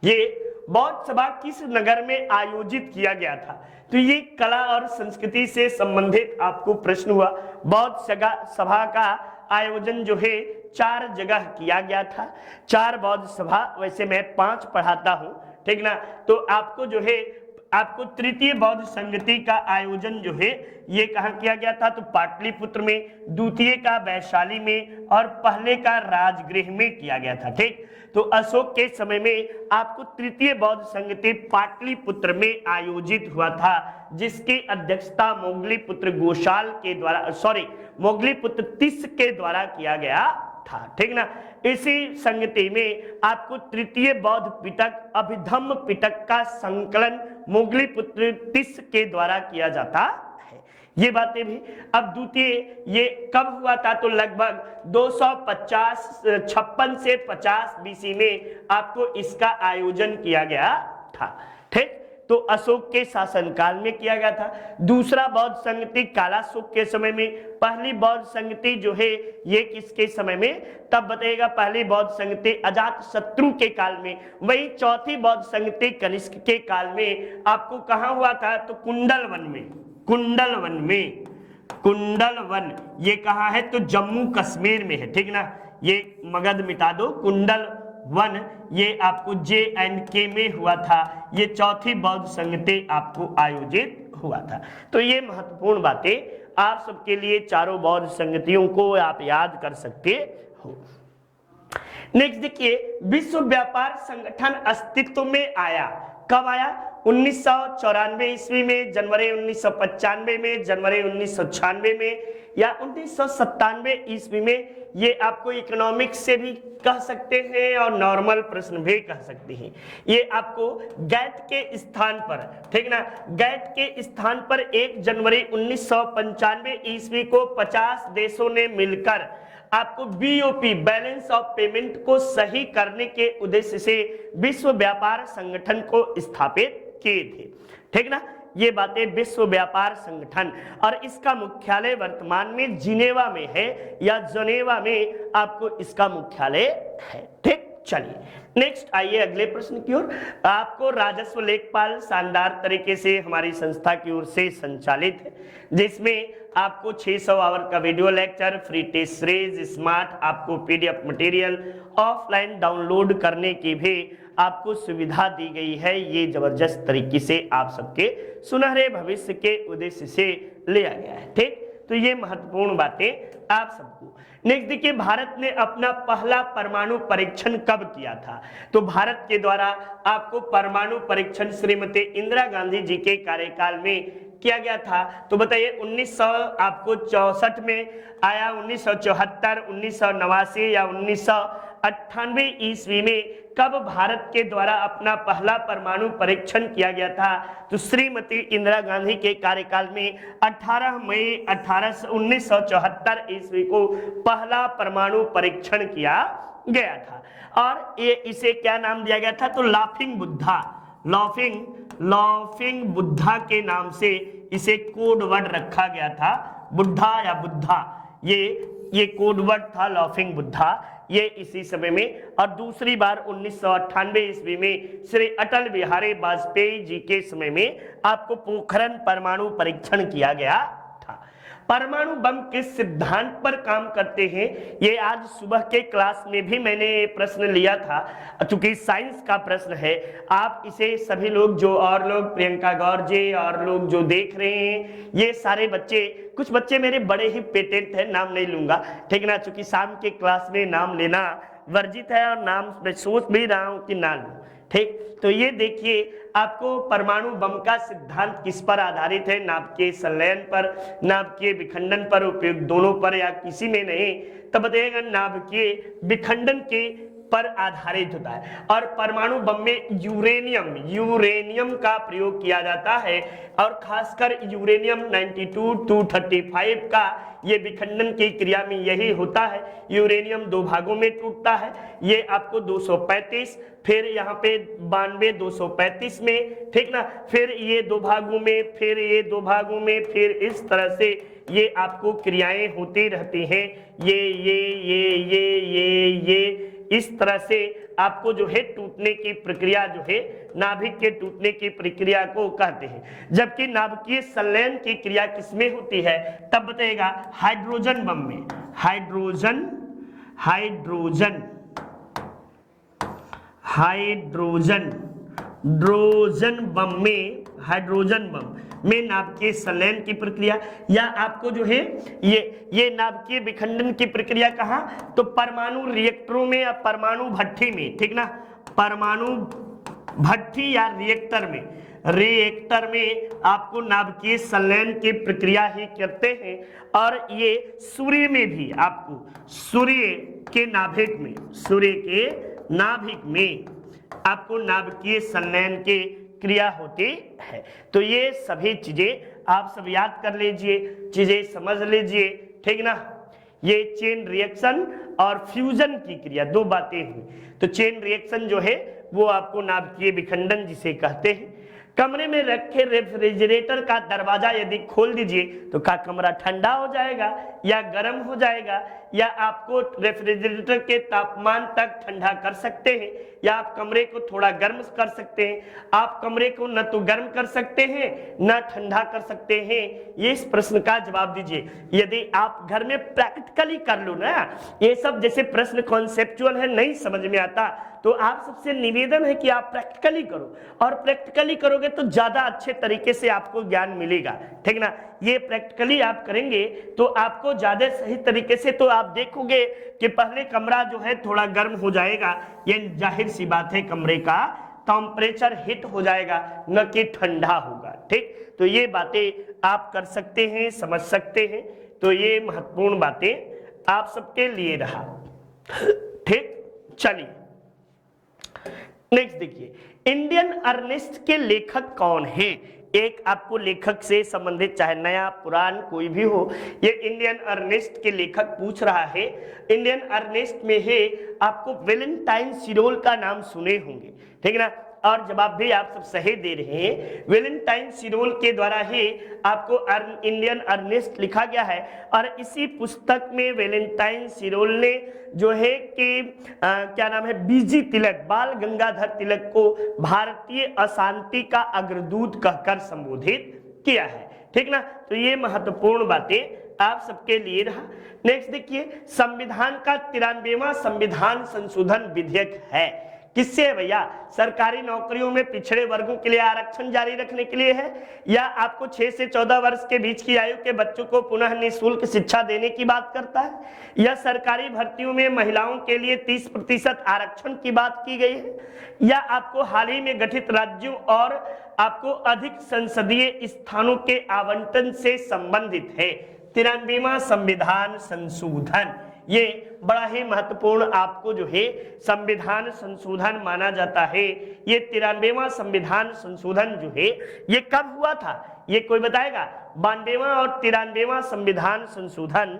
ये बौद्ध सभा किस नगर में आयोजित किया गया था? तो ये कला और संस्कृति से संबंधित आपको प्रश्न हुआ। बौद्ध सभा का आयोजन जो है 4 जगह किया गया था। 4 बौद्ध सभा, वैसे मैं 5 पढ़ाता हूं, ठीक ना। तो आपको जो है आपको तृतीय बौद्ध संगति का आयोजन जो है ये कहाँ किया गया था? तो पाटलिपुत्र में, द्वितीय का वैशाली में और पहले का राजगृह में किया गया था, ठीक। तो अशोक के समय में आपको तृतीय बौद्ध संगति पाटलिपुत्र में आयोजित हुआ था, जिसकी अध्यक्षता मोगलीपुत्र गोशाल के द्वारा, मोगलीपुत्र तिस के द्वारा किया गया था, ठीक ना। इसी संगति में आपको तृतीय बौद्ध पिटक अभिधम्म पिटक का संकलन मोगलीपुत्र तिस के द्वारा किया जाता है। ये बातें भी। अब द्वितीय ये कब हुआ था? तो लगभग 256 से 50 बीसी में आपको इसका आयोजन किया गया था, ठीक। तो अशोक के शासनकाल में किया गया था। दूसरा बौद्ध संगति कालाशोक के समय में। पहली बौद्ध संगति जो है ये किसके समय में? तब बताइएगा। पहली बौद्ध संगति अजात शत्रु के काल में। वही चौथी बौद्ध संगति कनिष्क के काल में आपको कहाँ हुआ था? तो कुंडलवन में। कुंडलवन ये कहाँ है? तो जम्मू कश्मीर में है, ठीक ना। ये मगध मिटा दो। कुंडलवन ये आपको JNK में हुआ था। ये चौथी बौद्ध संगति आपको आयोजित हुआ था। तो ये महत्वपूर्ण बातें आप सबके लिए, चारों बौद्ध संगतियों को आप याद कर सकते हो। नेक्स्ट देखिए, विश्व व्यापार संगठन अस्तित्व में आया कब आया? 1994 ईस्वी में, जनवरी 1995 में, जनवरी 1996 में या 1997 ईस्वी में। ये आपको इकोनॉमिक्स से भी कह सकते हैं और नॉर्मल प्रश्न भी कह सकते हैं। ये आपको गैट के स्थान पर, ठीक ना, गैट के स्थान पर 1 जनवरी 1995 ईस्वी को 50 देशों ने मिलकर आपको बीओपी बैलेंस ऑफ पेमेंट को सही करने के उद्देश्य से विश्व व्यापार संगठन को स्थापित किए थे। ठीक ना, ये बातें विश्व व्यापार संगठन, और इसका मुख्यालय वर्तमान में जिनेवा में है या जनेवा में आपको इसका मुख्यालय है। ठीक, चलिए नेक्स्ट आइए अगले प्रश्न की ओर। आपको राजस्व लेखपाल शानदार तरीके से हमारी संस्था की ओर से संचालित है, जिसमें आपको 600 आवर का video lecture, free test series, smart आपको पीडीएफ मटेरियल ऑफलाइन डाउनलोड करने की भी आपको सुविधा दी गई है। ये जबरदस्त तरीके से आप सबके सुनहरे भविष्य के उद्देश्य से लिया गया है। ठीक, तो ये महत्वपूर्ण बातें आप सबको। नेक्स्ट देखिए, भारत ने अपना पहला परमाणु परीक्षण कब किया था? तो भारत के द्वारा आपको परमाणु परीक्षण श्रीमती इंदिरा गांधी जी के कार्यकाल में किया गया था। तो बताइए 1964 में आया, 1974, 1989 या 1998 ईस्वी में कब भारत के द्वारा अपना पहला परमाणु परीक्षण किया गया था? तो श्रीमती इंदिरा गांधी के कार्यकाल में 18 मई 1974 ईस्वी को पहला परमाणु परीक्षण किया गया था। और ये इसे क्या नाम दिया गया था? तो लाफिंग बुद्धा, लाफिंग बुद्धा के नाम से इसे कोड वर्ड रखा गया था। बुद्धा या बुद्धा, ये कोड वर्ड था लाफिंग बुद्धा, ये इसी समय में। और दूसरी बार 1998 ईस्वी में श्री अटल बिहारी वाजपेयी जी के समय में आपको पोखरण परमाणु परीक्षण किया गया था। परमाणु बम किस सिद्धांत पर काम करते हैं? ये आज सुबह के क्लास में भी मैंने प्रश्न लिया था, चूंकि साइंस का प्रश्न है। आप इसे सभी लोग जो और लोग, प्रियंका गौर जी और लोग जो देख रहे हैं, ये सारे बच्चे, कुछ बच्चे मेरे बड़े ही पेटेंट है, नाम नहीं लूंगा, ठीक ना, चूंकि शाम के क्लास में नाम लेना वर्जित है और नाम मैं सोच भी रहा हूं कि ना लूं। ठीक, तो ये देखिए आपको परमाणु बम का सिद्धांत किस पर आधारित है? नाभिकीय संलयन पर, नाभिकीय विखंडन पर, उपयुक्त दोनों पर या किसी में नहीं? तब बताइएगा नाभिकीय विखंडन के पर आधारित होता है। और परमाणु बम में यूरेनियम का प्रयोग किया जाता है, और खासकर यूरेनियम 92-235 का ये विखंडन की क्रिया में यही होता है। यूरेनियम दो भागों में टूटता है, ये आपको 235, फिर यहाँ पे 92 235 में, ठीक ना, फिर ये दो भागों में, फिर ये दो भागों में, फिर इस तरह से ये आपको क्रियाएं होती रहती हैं। ये इस तरह से आपको जो है टूटने की प्रक्रिया जो है, नाभिक के टूटने की प्रक्रिया को कहते हैं। जबकि नाभिकीय संलयन की क्रिया किसमें होती है? तब बताइएगा हाइड्रोजन बम में, हाइड्रोजन बम में नाभिकीय संलयन की प्रक्रिया, या आपको जो है ये नाभिकीय विखंडन की प्रक्रिया कहाँ? तो परमाणु रिएक्टरों में या परमाणु भट्ठी में, ठीक ना, परमाणु भट्ठी या रिएक्टर में आपको नाभिकीय संलयन की प्रक्रिया ही करते हैं। और ये सूर्य में भी आपको, सूर्य के नाभिक में आपको नाभिकीय संलयन के क्रिया होती है। तो ये सभी चीजें आप सब याद कर लीजिए, चीजें समझ लीजिए, ठीक ना। ये चेन रिएक्शन और फ्यूजन की क्रिया, दो बातें हुई। तो चेन रिएक्शन जो है वो आपको नाभिकीय विखंडन जिसे कहते हैं। कमरे में रखे रेफ्रिजरेटर का दरवाजा यदि खोल दीजिए तो क्या कमरा ठंडा हो जाएगा या गर्म हो जाएगा? या आपको रेफ्रिजरेटर के तापमान तक ठंडा कर सकते हैं, या आप कमरे को थोड़ा गर्म कर सकते हैं? आप कमरे को न तो गर्म कर सकते हैं न ठंडा कर सकते हैं। ये इस प्रश्न का जवाब दीजिए। यदि आप घर में प्रैक्टिकली कर लो ना, ये सब जैसे प्रश्न कॉन्सेप्चुअल है, नहीं समझ में आता, तो आप सबसे निवेदन है कि आप प्रैक्टिकली करो, और प्रैक्टिकली करोगे तो ज्यादा अच्छे तरीके से आपको ज्ञान मिलेगा, ठीक ना। ये प्रैक्टिकली आप करेंगे तो आपको ज्यादा सही तरीके से, तो आप देखोगे कि पहले कमरा जो है थोड़ा गर्म हो जाएगा, ये जाहिर सी बात है, कमरे का टेम्परेचर हिट हो जाएगा, न कि ठंडा होगा, ठीक। तो ये बातें आप कर सकते हैं, समझ सकते हैं। तो ये महत्वपूर्ण बातें आप सबके लिए रहा, ठीक। चलिए नेक्स्ट देखिए, इंडियन अर्नेस्ट के लेखक कौन हैं? एक आपको लेखक से संबंधित, चाहे नया पुरान कोई भी हो, ये इंडियन अर्नेस्ट के लेखक पूछ रहा है। इंडियन अर्नेस्ट में है, आपको वैलेंटाइन सिरोल का नाम सुने होंगे, ठीक है ना, और जवाब भी आप सब सही दे रहे हैं। वैलेंटाइन सिरोल के द्वारा ही आपको इंडियन अर्नेस्ट लिखा गया है, और इसी पुस्तक में वैलेंटाइन सिरोल ने जो है कि क्या नाम है, बीजी तिलक, बाल गंगाधर तिलक को भारतीय अशांति का अग्रदूत कहकर संबोधित किया है, ठीक ना। तो ये महत्वपूर्ण बातें आप सबके लिए रहा। नेक्स्ट देखिए, संविधान का 93वां संविधान संशोधन विधेयक है, किससे है भैया? सरकारी नौकरियों में पिछड़े वर्गों के लिए आरक्षण जारी रखने के लिए है, या आपको 6 से 14 वर्ष के बीच की आयु के बच्चों को पुनः निःशुल्क शिक्षा देने की बात करता है, या सरकारी भर्तियों में महिलाओं के लिए 30% आरक्षण की बात की गई है, या आपको हाल ही में गठित राज्यों और आपको अधिक संसदीय स्थानों के आवंटन से संबंधित है। 93वां संविधान संशोधन, ये बड़ा ही महत्वपूर्ण आपको जो है संविधान संशोधन माना जाता है। ये 93वां संविधान संशोधन जो है ये कब हुआ था, ये कोई बताएगा? 92वां और 93वां संविधान संशोधन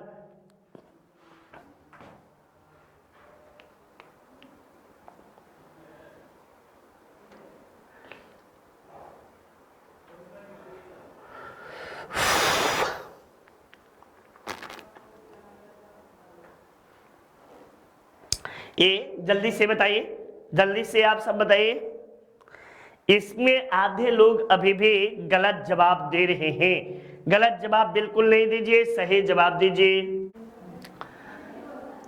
ये जल्दी से बताइए, जल्दी से आप सब बताइए। इसमें आधे लोग अभी भी गलत जवाब दे रहे हैं। गलत जवाब बिल्कुल नहीं दीजिए, सही जवाब दीजिए।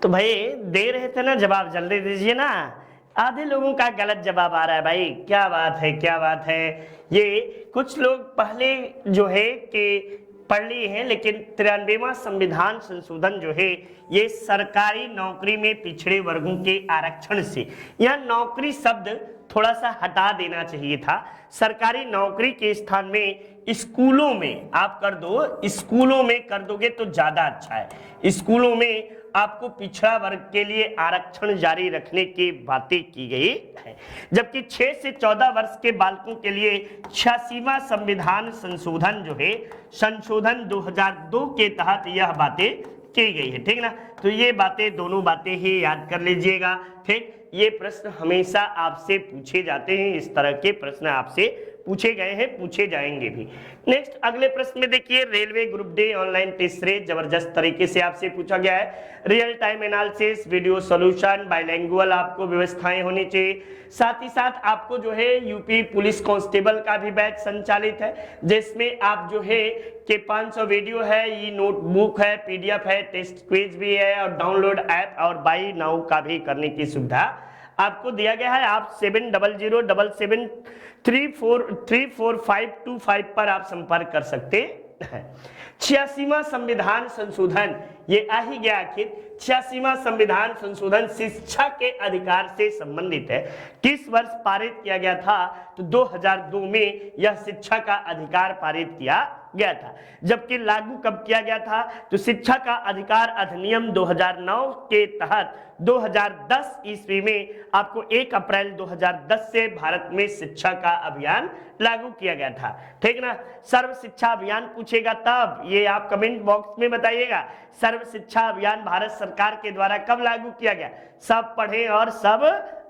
तो भाई दे रहे थे ना जवाब, जल्दी दीजिए ना। आधे लोगों का गलत जवाब आ रहा है भाई, क्या बात है, क्या बात है। ये कुछ लोग पहले जो है कि पढ़ लिए हैं, लेकिन 93वां संविधान संशोधन जो है ये सरकारी नौकरी में पिछड़े वर्गों के आरक्षण से, यह नौकरी शब्द थोड़ा सा हटा देना चाहिए था। सरकारी नौकरी के स्थान में स्कूलों में आप कर दो, स्कूलों में कर दोगे तो ज्यादा अच्छा है। स्कूलों में आपको पिछड़ा वर्ग के लिए आरक्षण जारी रखने की बातें की गई है, जबकि 6 से 14 वर्ष के बालकों के लिए 86वां संविधान संशोधन जो है संशोधन 2002 के तहत यह बातें की गई है, ठीक ना। तो ये बातें, दोनों बातें ही याद कर लीजिएगा, ठीक। ये प्रश्न हमेशा आपसे पूछे जाते हैं, इस तरह के प्रश्न आपसे पूछे गए हैं, पूछे जाएंगे भी। नेक्स्ट अगले प्रश्न में देखिए, railway group D online test series जबरदस्त तरीके से आपसे पूछा गया है। Real time analysis, video solution, bilingual आपको व्यवस्थाएं होनी चाहिए। साथ ही साथ आपको जो है यूपी पुलिस कांस्टेबल का भी बैच संचालित है, जिसमें आप जो है कि 500 वीडियो है, ये नोटबुक है, पीडीएफ है, टेस्ट क्विज भी है, और डाउनलोड ऐप और बाई नाउ का भी करने की सुविधा आपको दिया गया है। आप 7007734525 पर आप संपर्क कर सकते हैं। 86वां संविधान संशोधन ये आ ही गया आखिर। 86वां संविधान संशोधन शिक्षा के अधिकार से संबंधित है। किस वर्ष पारित किया गया था? तो 2002 में यह शिक्षा का अधिकार पारित किया गया था। जबकि लागू कब किया गया था? तो शिक्षा का अधिकार अधिनियम 2009 के तहत 2010 ईस्वी में आपको 1 अप्रैल 2010 से भारत में शिक्षा का अभियान लागू किया गया था, ठीक ना। सर्व शिक्षा अभियान पूछेगा तब, ये आप कमेंट बॉक्स में बताइएगा। सर्व शिक्षा अभियान भारत सरकार के द्वारा कब लागू किया गया? सब पढ़े और सब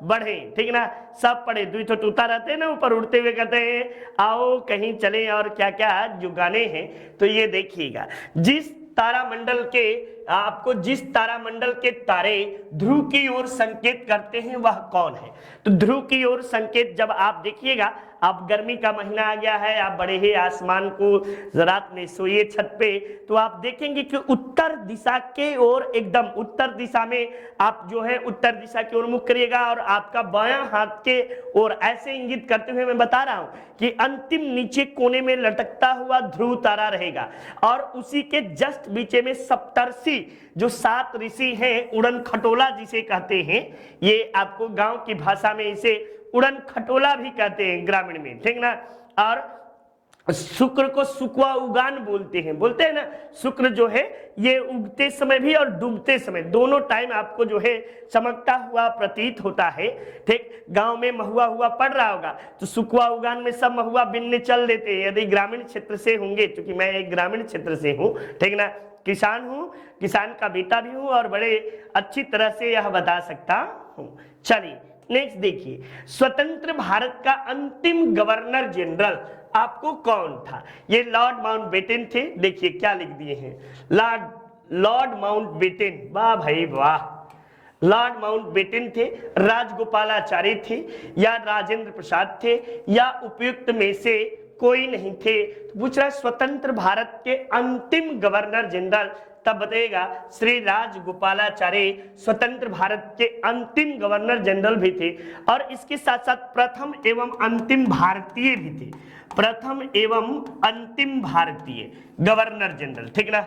बढ़े, ठीक ना। सब पढ़े, दुई तो तूता रहते हैं ना ऊपर उड़ते हुए, कहते हैं आओ कहीं चले, और क्या क्या जो गाने हैं। तो ये देखिएगा, जिस तारामंडल के आपको जिस तारामंडल के तारे ध्रुव की ओर संकेत करते हैं वह कौन है? तो ध्रुव की ओर संकेत जब आप देखिएगा, अब गर्मी का महीना आ गया है, आप बड़े ही आसमान को रात में सोइए छत पे, तो आप देखेंगे कि उत्तर दिशा के ओर, एकदम उत्तर दिशा में आप जो है उत्तर दिशा की ओर मुख करिएगा, और आपका बायां हाथ के ओर ऐसे इंगित करते हुए मैं बता रहा हूं कि अंतिम नीचे कोने में लटकता हुआ ध्रुव तारा रहेगा, और उसी के जस्ट बीचे में सप्तर्षि जो 7 ऋषि हैं, उड़न खटोला जिसे कहते हैं, ये आपको गांव की भाषा में इसे उड़न खटोला भी कहते हैं ग्रामीण में, ठीक ना। और शुक्र को शुक्वा उगान बोलते हैं ना। शुक्र जो है ये उगते समय भी और डूबते समय दोनों टाइम आपको जो है चमकता हुआ प्रतीत होता है। ठीक, गांव में महुआ हुआ पड़ रहा होगा तो शुक्वा उगान में सब महुआ बिनने चल देते हैं, यदि ग्रामीण क्षेत्र से होंगे, क्योंकि मैं एक ग्रामीण क्षेत्र से हूँ, ठीक ना, किसान हूँ, किसान का बेटा भी हूँ और बड़े अच्छी तरह से यह बता सकता हूँ। चलिए नेक्स्ट देखिए, स्वतंत्र भारत का अंतिम गवर्नर जनरल आपको कौन था? ये लॉर्ड माउंटबेटन थे। देखिए क्या लिख दिए हैं, लॉर्ड माउंटबेटन, वाह भाई वाह, लॉर्ड माउंटबेटन थे, राजगोपालाचारी थे, या राजेंद्र प्रसाद थे, या उपयुक्त में से कोई नहीं थे। तो पूछ रहा है स्वतंत्र भारत के अंतिम गवर्नर जनरल, तब बताएगा श्री राजगोपालाचारी स्वतंत्र भारत के अंतिम गवर्नर जनरल भी थे, और इसके साथ साथ प्रथम एवं अंतिम भारतीय भी थे, प्रथम एवं अंतिम भारतीय गवर्नर जनरल, ठीक ना,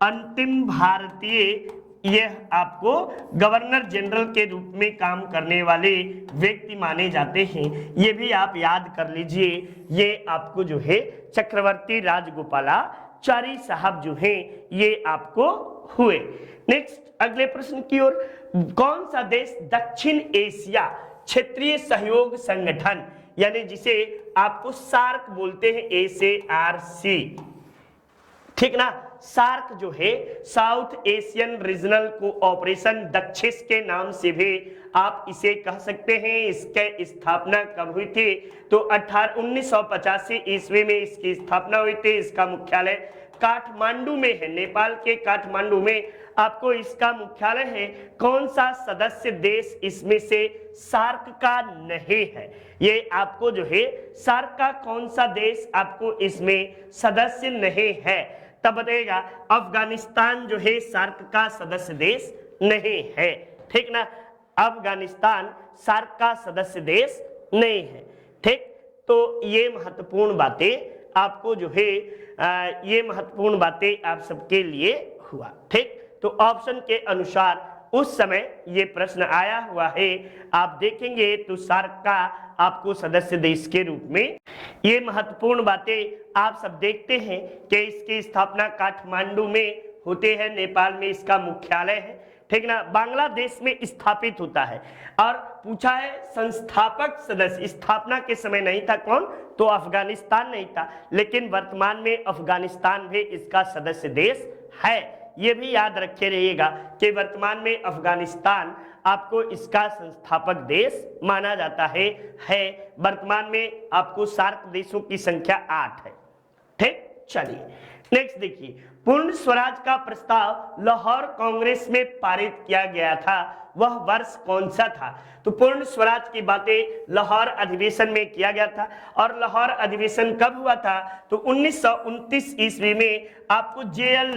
अंतिम भारतीय, यह आपको गवर्नर जनरल के रूप में काम करने वाले व्यक्ति माने जाते हैं। ये भी आप याद कर लीजिए, ये आपको जो है चक्रवर्ती राजगोपालाचारी साहब जो हैं ये आपको हुए। नेक्स्ट अगले प्रश्न की ओर, कौन सा देश दक्षिण एशिया क्षेत्रीय सहयोग संगठन, यानी जिसे आपको सार्क बोलते हैं, SARC, ठीक ना, सार्क जो है साउथ एशियन रीजनल कोऑपरेशन दक्षिस के नाम से भी आप इसे कह सकते हैं। इसके स्थापना कब हुई थी? तो 1985 ईस्वी में इसकी स्थापना हुई थी। इसका मुख्यालय काठमांडू में है, नेपाल के काठमांडू में आपको इसका मुख्यालय है। कौन सा सदस्य देश इसमें से सार्क का नहीं है? ये आपको जो है सार्क का कौन सा देश आपको इसमें सदस्य नहीं है, तब बताएगा अफगानिस्तान जो है सार्क का सदस्य देश नहीं है, ठीक ना, अफगानिस्तान सार्क का सदस्य देश नहीं है, ठीक। तो ये महत्वपूर्ण बातें आपको जो है ये महत्वपूर्ण बातें आप सबके लिए हुआ, ठीक। तो ऑप्शन के अनुसार उस समय ये प्रश्न आया हुआ है, आप देखेंगे तो सार्क का आपको सदस्य देश के रूप में ये महत्वपूर्ण बातें आप सब देखते हैं कि इसकी स्थापना काठमांडू में होते हैं, नेपाल में इसका मुख्यालय है, ठीक ना, बांग्लादेश में स्थापित होता है। और पूछा है संस्थापक सदस्य, स्थापना के समय नहीं था कौन? तो अफगानिस्तान नहीं था, लेकिन वर्तमान में अफगानिस्तान भी इसका सदस्य देश है। ये भी याद रखे रहिएगा कि वर्तमान में अफगानिस्तान आपको इसका संस्थापक देश माना जाता है। वर्तमान में आपको सार्क देशों की संख्या 8 है, ठीक। चलिए नेक्स्ट देखिए, पूर्ण स्वराज का प्रस्ताव लाहौर कांग्रेस में पारित किया गया था, वह वर्ष कौन सा था? तो पूर्ण स्वराज की बातें लाहौर अधिवेशन में किया गया था। और लाहौर अधिवेशन कब हुआ था? तो 1929 ईस्वी में आपको JL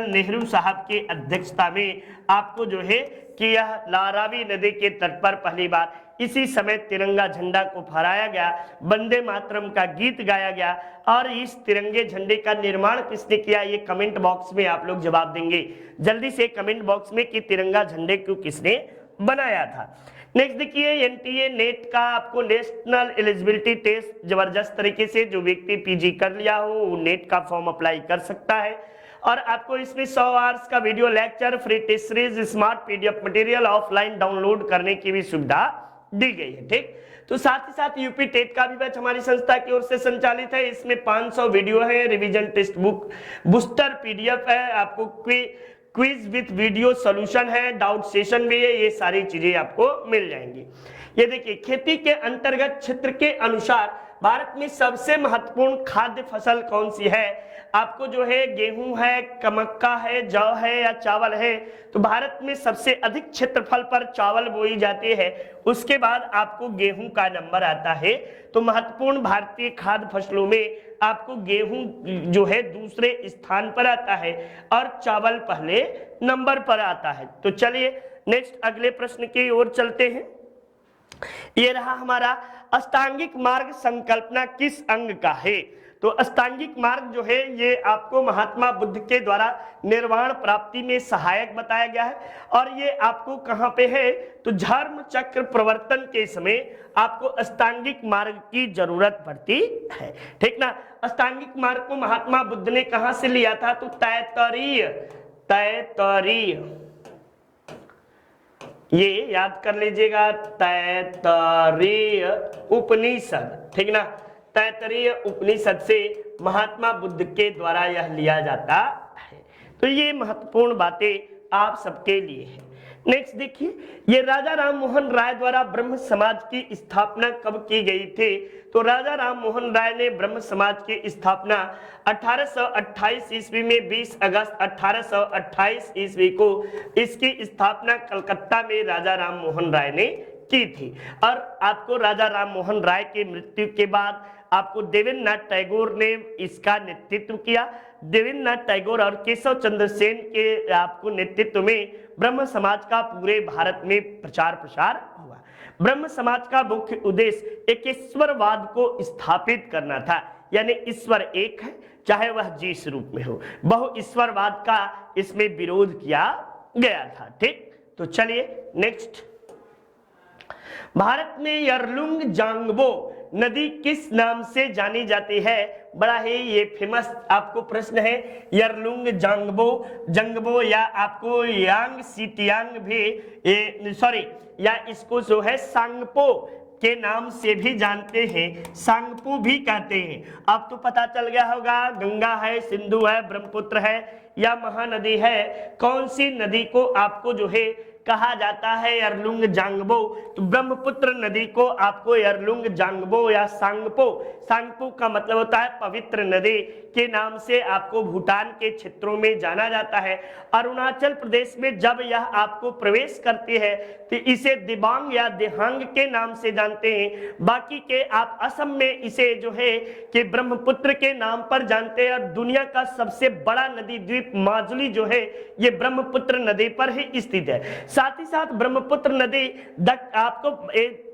नेहरू साहब के अध्यक्षता में आपको जो है कि यह रावी नदी के तट पर पहली बार इसी समय तिरंगा झंडा को फहराया गया, वंदे मातरम का गीत गाया गया। और इस तिरंगे झंडे का निर्माण किसने किया, ये कमेंट बॉक्स में आप लोग जवाब देंगे जल्दी से कमेंट बॉक्स में कि तिरंगा झंडे को किसने बनाया था। नेक्स्ट देखिए, NTA नेट का आपको नेशनल एलिजिबिलिटी टेस्ट जबरदस्त तरीके से जो व्यक्ति PG कर लिया हो वो नेट का फॉर्म अप्लाई कर सकता है। और आपको इसमें 100 आवर्स का video lecture, free test series, smart PDF material offline download करने की भी सुविधा दी गई है, ठीक। तो साथ ही साथ यूपी टेट का भी बैच हमारी संस्था की ओर से संचालित है। इसमें 500 वीडियो है, revision text book, booster PDF है, आपको क्विज विथ वीडियो सॉल्यूशन है, डाउट सेशन भी है, ये सारी चीजें आपको मिल जाएंगी। ये देखिए, खेती के अंतर्गत क्षेत्र के अनुसार भारत में सबसे महत्वपूर्ण खाद्य फसल कौन सी है? आपको जो है गेहूं है, मक्का है, जौ है या चावल है? तो भारत में सबसे अधिक क्षेत्रफल पर चावल बोई जाती है, उसके बाद आपको गेहूं का नंबर आता है। तो महत्वपूर्ण भारतीय खाद्य फसलों में आपको गेहूं जो है दूसरे स्थान पर आता है और चावल पहले नंबर पर आता है। तो चलिए नेक्स्ट अगले प्रश्न की ओर चलते हैं। ये रहा हमारा, अष्टांगिक मार्ग संकल्पना किस अंग का है? तो अष्टांगिक मार्ग जो है ये आपको महात्मा बुद्ध के द्वारा निर्वाण प्राप्ति में सहायक बताया गया है। और ये आपको कहाँ पे है, तो धर्म चक्र प्रवर्तन के समय आपको अष्टांगिक मार्ग की जरूरत पड़ती है। ठीक ना, अष्टांगिक मार्ग को महात्मा बुद्ध ने कहां से लिया था, तो तैत्तरीय ये याद कर लीजिएगा, तैत्तरीय उपनिषद। ठीक ना, तैत्तरीय उपनिषद से महात्मा बुद्ध के द्वारा यह लिया जाता है। तो ये महत्वपूर्ण बातें आप सबके लिए है। नेक्स्ट देखिए, ये राजा राम मोहन राय द्वारा ब्रह्म समाज की स्थापना कब की गई थी, तो राजा राम मोहन राय ने ब्रह्म समाज की स्थापना 1828 ईस्वी में 20 अगस्त 1828 ईस्वी को इसकी स्थापना कलकत्ता में राजा राम मोहन राय ने की थी। और आपको राजा राम मोहन राय की मृत्यु के बाद आपको देवेंद्रनाथ टैगोर ने इसका नेतृत्व किया। देवेंद्रनाथ टैगोर और केशव चंद्र सेन के आपको नेतृत्व में ब्रह्म समाज का पूरे भारत में प्रचार प्रसार हुआ। ब्रह्म समाज का मुख्य उद्देश्य एकेश्वरवाद को स्थापित करना था, यानी ईश्वर एक है, चाहे वह जिस रूप में हो। बहुईश्वरवाद का इसमें विरोध किया गया था। ठीक, तो चलिए नेक्स्ट, भारत में यरलुंग जांगबो नदी किस नाम से जानी जाती है, बड़ा ही ये फेमस आपको प्रश्न है। यरलुंग जांगबो या आपको यांग सीटियांग भी सॉरी या इसको जो है सांगपो के नाम से भी जानते हैं, सांगपो भी कहते हैं। अब तो पता चल गया होगा, गंगा है, सिंधु है, ब्रह्मपुत्र है या महानदी है, कौन सी नदी को आपको जो है कहा जाता है यरलुंग जांगबो, तो ब्रह्मपुत्र नदी को आपको यरलुंग जांगबो या सांगपो का मतलब होता है पवित्र नदी के नाम से आपको भूटान के क्षेत्रों में जाना जाता है। अरुणाचल प्रदेश में जब यह आपको प्रवेश करती है तो इसे दिबांग या देहांग के नाम से जानते हैं। बाकी के आप असम में इसे जो है कि ब्रह्मपुत्र के नाम पर जानते हैं। और दुनिया का सबसे बड़ा नदी द्वीप माजुली जो है ये ब्रह्मपुत्र नदी पर ही स्थित है। साथ ही साथ ब्रह्मपुत्र नदी आपको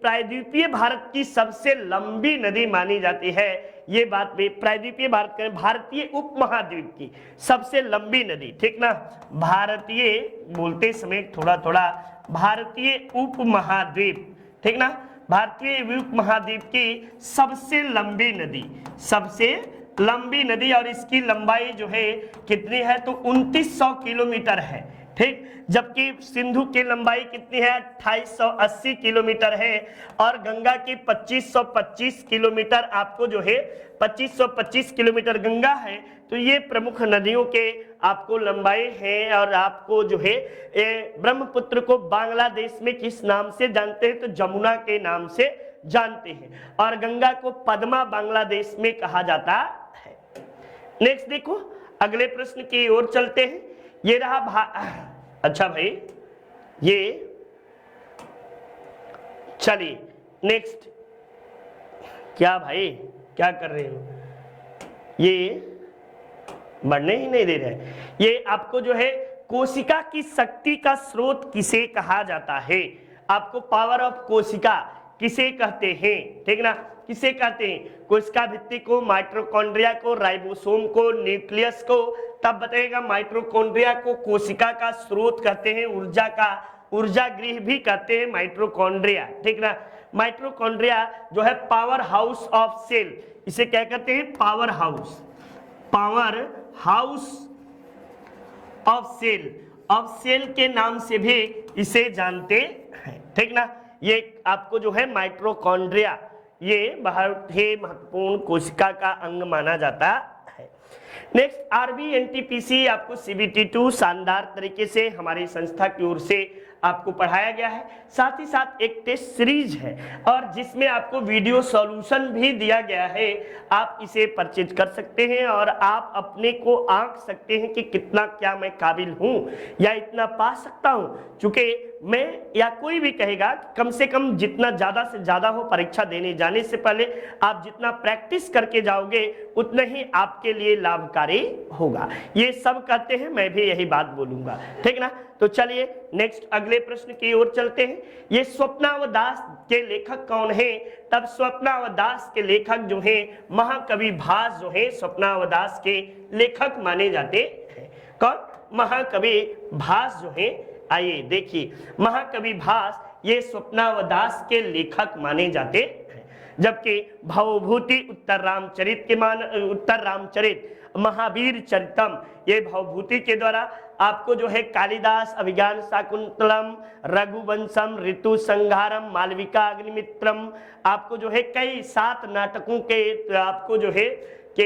प्रायद्वीपीय भारत की सबसे लंबी नदी मानी जाती है। ये बात भी प्रायद्वीपीय भारत के भारतीय उपमहाद्वीप की सबसे लंबी नदी। ठीक ना, भारतीय बोलते समय थोड़ा थोड़ा भारतीय उपमहाद्वीप, ठीक ना, भारतीय उपमहाद्वीप की सबसे लंबी नदी और इसकी लंबाई जो है कितनी है, तो 2900 किलोमीटर है। ठीक, जबकि सिंधु की लंबाई कितनी है, 2880 किलोमीटर है। और गंगा की 2525 किलोमीटर आपको जो है 2525 किलोमीटर गंगा है। तो ये प्रमुख नदियों के आपको लंबाई है। और आपको जो है ब्रह्मपुत्र को बांग्लादेश में किस नाम से जानते हैं, तो जमुना के नाम से जानते हैं। और गंगा को पद्मा बांग्लादेश में कहा जाता है। नेक्स्ट देखो, अगले प्रश्न की ओर चलते हैं। ये रहा अच्छा भाई, ये चलिए नेक्स्ट, क्या भाई क्या कर रहे हो, ये बढ़ने ही नहीं दे रहे। ये आपको जो है कोशिका की शक्ति का स्रोत किसे कहा जाता है, आपको पावर ऑफ कोशिका किसे कहते हैं। ठीक ना, किसे कहते हैं, कोशिका भित्ति को, माइटोकॉन्ड्रिया को, राइबोसोम को, न्यूक्लियस को। तब बताएगा माइटोकॉन्ड्रिया को कोशिका का स्रोत कहते हैं, ऊर्जा गृह भी कहते हैं माइटोकॉन्ड्रिया। ठीक ना, माइटोकॉन्ड्रिया जो है पावर हाउस ऑफ सेल, इसे क्या कहते हैं, पावर हाउस ऑफ सेल के नाम से भी इसे जानते हैं। ठीक ना, ये आपको जो है माइटोकॉन्ड्रिया ये बहुत ही महत्वपूर्ण कोशिका का अंग माना जाता है। नेक्स्ट, RBNTPC आपको CBT2 शानदार तरीके से हमारी संस्था की ओर से आपको पढ़ाया गया है। साथ ही साथ एक टेस्ट सीरीज है और जिसमें आपको वीडियो सॉल्यूशन भी दिया गया है। आप इसे परचेज कर सकते हैं और आप अपने को आंक सकते हैं कि कितना क्या मैं काबिल हूं या इतना पा सकता हूं। चूंकि मैं या कोई भी कहेगा कम से कम जितना ज़्यादा से ज़्यादा हो परीक्षा देने जाने से पहले आप जितना प्रैक्टिस करके जाओगे उतना ही आपके लिए लाभकारी होगा। ये सब कहते हैं, मैं भी यही बात बोलूंगा, ठीक ना। तो चलिए नेक्स्ट अगले प्रश्न की ओर चलते हैं। ये स्वप्नावदास के लेखक कौन है? तब स्वप्नावदास के लेखक जो हैं महाकवि भास जो है स्वप्नावदास के लेखक माने जाते हैं। कौन? महाकवि भास जो है। आइए देखिए, महाकवि भास ये स्वप्नावदास के लेखक माने जाते हैं, जबकि भवभूति उत्तर रामचरित महावीर चरितम ये भवभूति के द्वारा आपको जो है कालिदास अभिज्ञान शाकुंतलम, रघुवंशम, ऋतु संहारम, मालविका अग्निमित्रम, आपको जो है कई 7 नाटकों के आपको जो है कि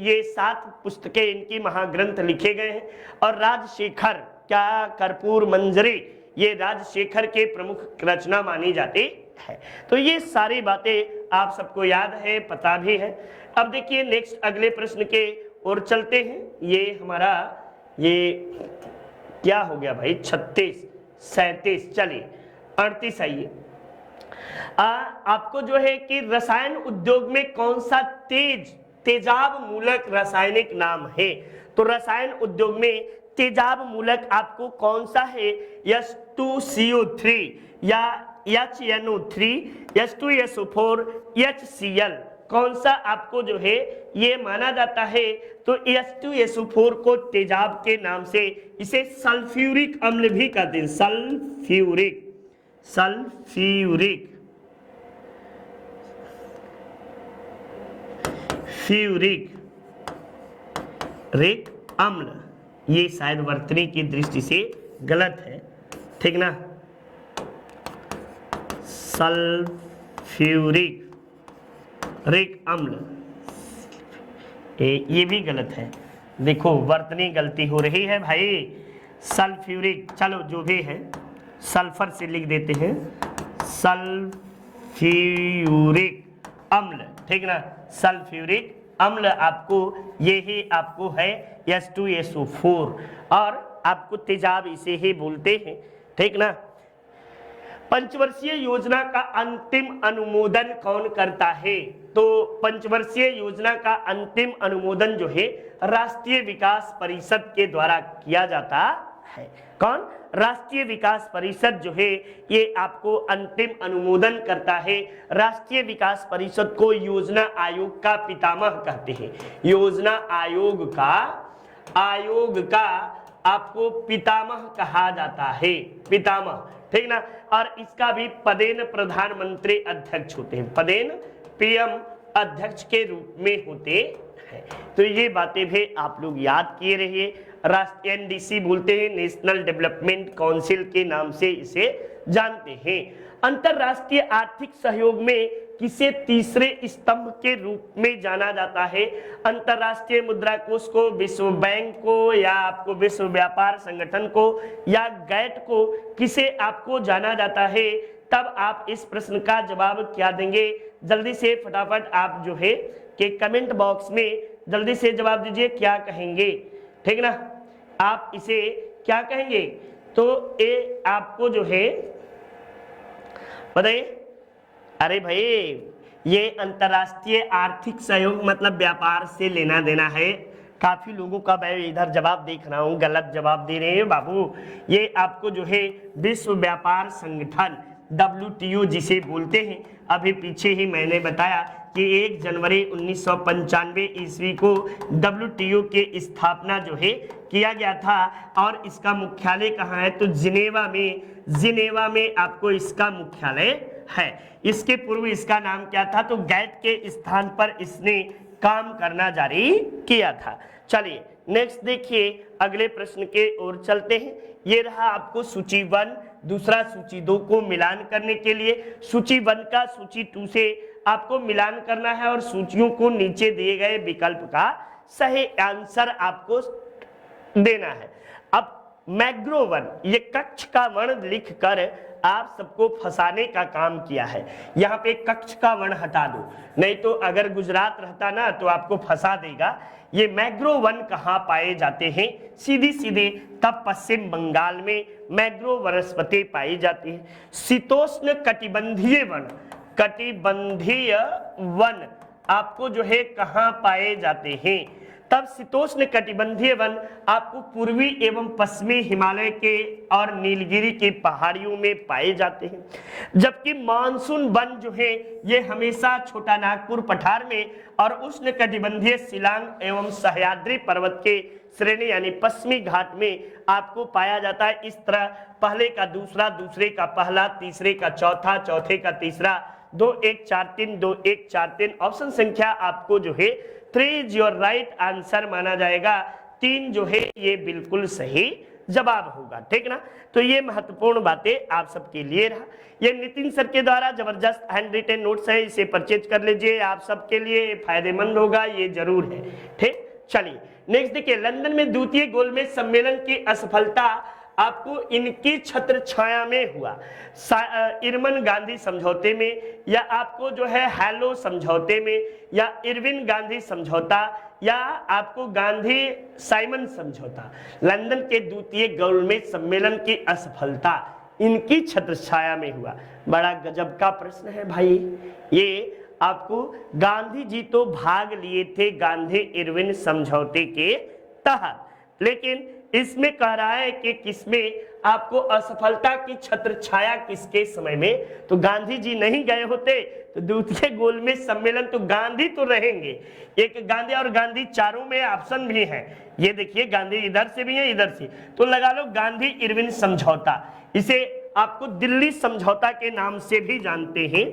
ये 7 पुस्तकें इनकी महाग्रंथ लिखे गए हैं। और राजशेखर क्या कर्पूर मंजरी ये राजशेखर के प्रमुख रचना मानी जाती है। तो ये सारी बातें आप सबको याद है, पता भी है। अब देखिए नेक्स्ट अगले प्रश्न के ओर चलते हैं। ये हमारा ये क्या हो गया भाई, 36, 37, चलिए 38 आइए। आपको जो है कि रसायन उद्योग में कौन सा तेजाब मूलक रासायनिक नाम है? तो रसायन उद्योग में तेजाब मूलक आपको कौन सा है? H2CO3 या HNO3, H2SO4, HCl, कौन सा आपको जो है ये माना जाता है? तो H2SO4 को तेजाब के नाम से इसे सल्फ्यूरिक अम्ल भी कहते हैं। सल्फ्यूरिक अम्ल, ये शायद वर्तनी की दृष्टि से गलत है, ठीक ना। सल्फ्यूरिक अम्ल ये भी गलत है। देखो वर्तनी गलती हो रही है भाई। सल्फ्यूरिक, चलो जो भी है सल्फर से लिख देते हैं, सल्फ्यूरिक अम्ल, ठीक ना। सल्फ्यूरिक अम्ल आपको यही आपको है H2SO4 और आपको तेजाब इसे ही बोलते हैं, ठीक ना। पंचवर्षीय योजना का अंतिम अनुमोदन कौन करता है? तो पंचवर्षीय योजना का अंतिम अनुमोदन जो है राष्ट्रीय विकास परिषद के द्वारा किया जाता है। कौन? राष्ट्रीय विकास परिषद जो है ये आपको अंतिम अनुमोदन करता है। राष्ट्रीय विकास परिषद को योजना आयोग का पितामह कहते हैं। योजना आयोग का आपको पितामह कहा जाता है, पितामह, ठीक ना। और इसका भी पदेन प्रधानमंत्री अध्यक्ष होते हैं, पदेन PM अध्यक्ष के रूप में होते हैं। तो ये बातें भी आप लोग याद किए रहिए। राष्ट्रीय NDC बोलते हैं, नेशनल डेवलपमेंट काउंसिल के नाम से इसे जानते हैं। अंतरराष्ट्रीय आर्थिक सहयोग में किसे तीसरे स्तंभ के रूप में जाना जाता है? अंतरराष्ट्रीय मुद्रा कोष को, विश्व बैंक को, या आपको विश्व व्यापार संगठन को, या गैट को, किसे आपको जाना जाता है? तब आप इस प्रश्न का जवाब क्या देंगे? जल्दी से फटाफट आप जो है कि कमेंट बॉक्स में जल्दी से जवाब दीजिए, क्या कहेंगे, ठीक ना। आप इसे क्या कहेंगे? तो ये आपको जो है बताइए। अरे भाई ये अंतरराष्ट्रीय आर्थिक सहयोग मतलब व्यापार से लेना देना है। काफी लोगों का मैं इधर जवाब देख रहा हूँ गलत जवाब दे रहे हैं बाबू। ये आपको जो है विश्व व्यापार संगठन WTO जिसे बोलते हैं। अभी पीछे ही मैंने बताया कि 1 जनवरी 1995 ईस्वी को WTO के स्थापना जो है किया गया था और इसका मुख्यालय कहाँ है? तो जिनेवा में आपको इसका मुख्यालय है। इसके पूर्व इसका नाम क्या था? तो गैट के स्थान पर इसने काम करना जारी किया था। चलिए नेक्स्ट देखिए, अगले प्रश्न के ओर चलते हैं। ये रहा आपको सूची 1, दूसरा सूची 2 को मिलान करने के लिए सूची 1 का सूची 2 से आपको मिलान करना है और सूचियों को नीचे दिए गए विकल्प का सही आंसर आपको देना है। अब मैग्रो 1 ये कक्ष का वर्ण लिखकर आप सबको फंसाने का काम किया है। यहाँ पे कक्ष का वर्ण हटा दो, नहीं तो अगर गुजरात रहता ना तो आपको फंसा देगा। ये मैग्रो वन कहाँ पाए जाते हैं? सीधी सीधे तब पश्चिम बंगाल में मैग्रो वनस्पति पाई जाती है। शीतोष्ण कटिबंधीय वन, कटिबंधीय वन आपको जो है कहाँ पाए जाते हैं? तब शीतोष्ण कटिबंधीय वन आपको पूर्वी एवं पश्चिमी हिमालय के और नीलगिरी की पहाड़ियों में पाए जाते हैं। जबकि मानसून वन जो है ये हमेशा छोटा नागपुर पठार में और उष्ण कटिबंधीय शिलांग एवं सह्याद्री पर्वत के श्रेणी यानी पश्चिमी घाट में आपको पाया जाता है। इस तरह पहले का दूसरा, दूसरे का पहला, तीसरे का चौथा, चौथे का तीसरा, 2 1 4 3 2 1 4 3। ऑप्शन संख्या आपको जो है 3 इज योर राइट आंसर माना जाएगा। 3 जो है ये बिल्कुल सही जवाब होगा, ठीक ना। तो ये महत्वपूर्ण बातें आप सबके लिए रहा। ये नितिन सर के द्वारा जबरदस्त हैंड रिटेन नोट्स है, इसे परचेज कर लीजिए, आप सबके लिए फायदेमंद होगा, ये जरूर है, ठीक। चलिए नेक्स्ट देखिए, लंदन में द्वितीय गोलमेज सम्मेलन की असफलता आपको इनकी छत्र छाया में हुआ। इरमन गांधी समझौते में, या आपको जो है हैलो समझौते में, या इरविन गांधी समझौता, या आपको गांधी साइमन समझौता। लंदन के द्वितीय गोलमेज सम्मेलन की असफलता इनकी छत्र छाया में हुआ। बड़ा गजब का प्रश्न है भाई ये। आपको गांधी जी तो भाग लिए थे गांधी इरविन समझौते के तहत, लेकिन इसमें कह रहा है कि किसमें आपको असफलता की छत्र छाया किसके समय में? तो गांधी जी नहीं गए होते तो द्वितीय गोलमेज सम्मेलन तो गांधी तो रहेंगे। एक गांधी और गांधी चारों में ऑप्शन भी है, ये देखिए गांधी इधर से भी है इधर से, तो लगा लो गांधी इरविन समझौता। इसे आपको दिल्ली समझौता के नाम से भी जानते हैं,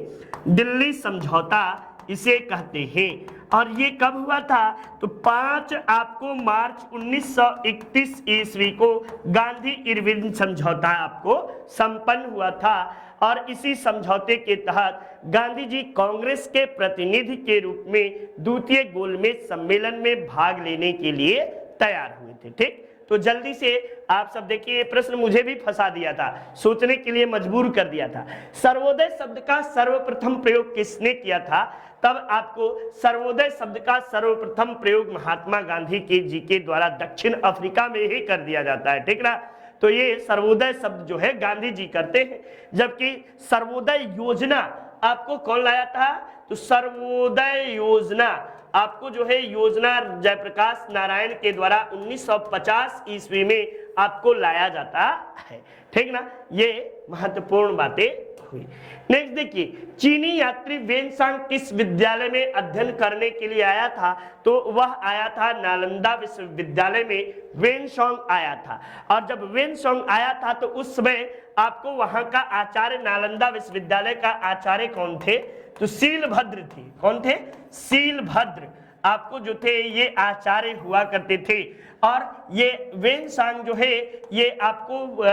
दिल्ली समझौता इसे कहते हैं। और ये कब हुआ था? तो 5 आपको मार्च 1931 ईस्वी को गांधी इरविन समझौता आपको संपन्न हुआ था। और इसी समझौते के तहत गांधी जी कांग्रेस के प्रतिनिधि के रूप में द्वितीय गोलमेज सम्मेलन में भाग लेने के लिए तैयार हुए थे, ठीक। तो जल्दी से आप सब देखिए, प्रश्न मुझे भी फंसा दिया था, सोचने के लिए मजबूर कर दिया था। सर्वोदय शब्द का सर्वप्रथम प्रयोग किसने किया था? तब आपको सर्वोदय शब्द का सर्वप्रथम प्रयोग महात्मा गांधी जी के द्वारा दक्षिण अफ्रीका में ही कर दिया जाता है, ठीक ना। तो ये सर्वोदय शब्द जो है गांधी जी करते हैं, जबकि सर्वोदय योजना आपको कौन लाया था? तो सर्वोदय योजना आपको जो है योजना जयप्रकाश नारायण के द्वारा 1950 ईस्वी में आपको लाया जाता है, ठीक ना। ये महत्वपूर्ण बातें हुई। नेक्स्ट देखिए, चीनी यात्री वेनसांग किस विद्यालय में अध्ययन करने के लिए आया था? तो वह आया था नालंदा विश्वविद्यालय में वेनसांग आया था। और जब वेनसांग आया था तो उस समय आपको वहां का आचार्य, नालंदा विश्वविद्यालय का आचार्य कौन थे? तो शीलभद्र थे। कौन थे? शीलभद्र आपको जो थे ये आचार्य हुआ करते थे। और ये वेनसांग जो है ये आपको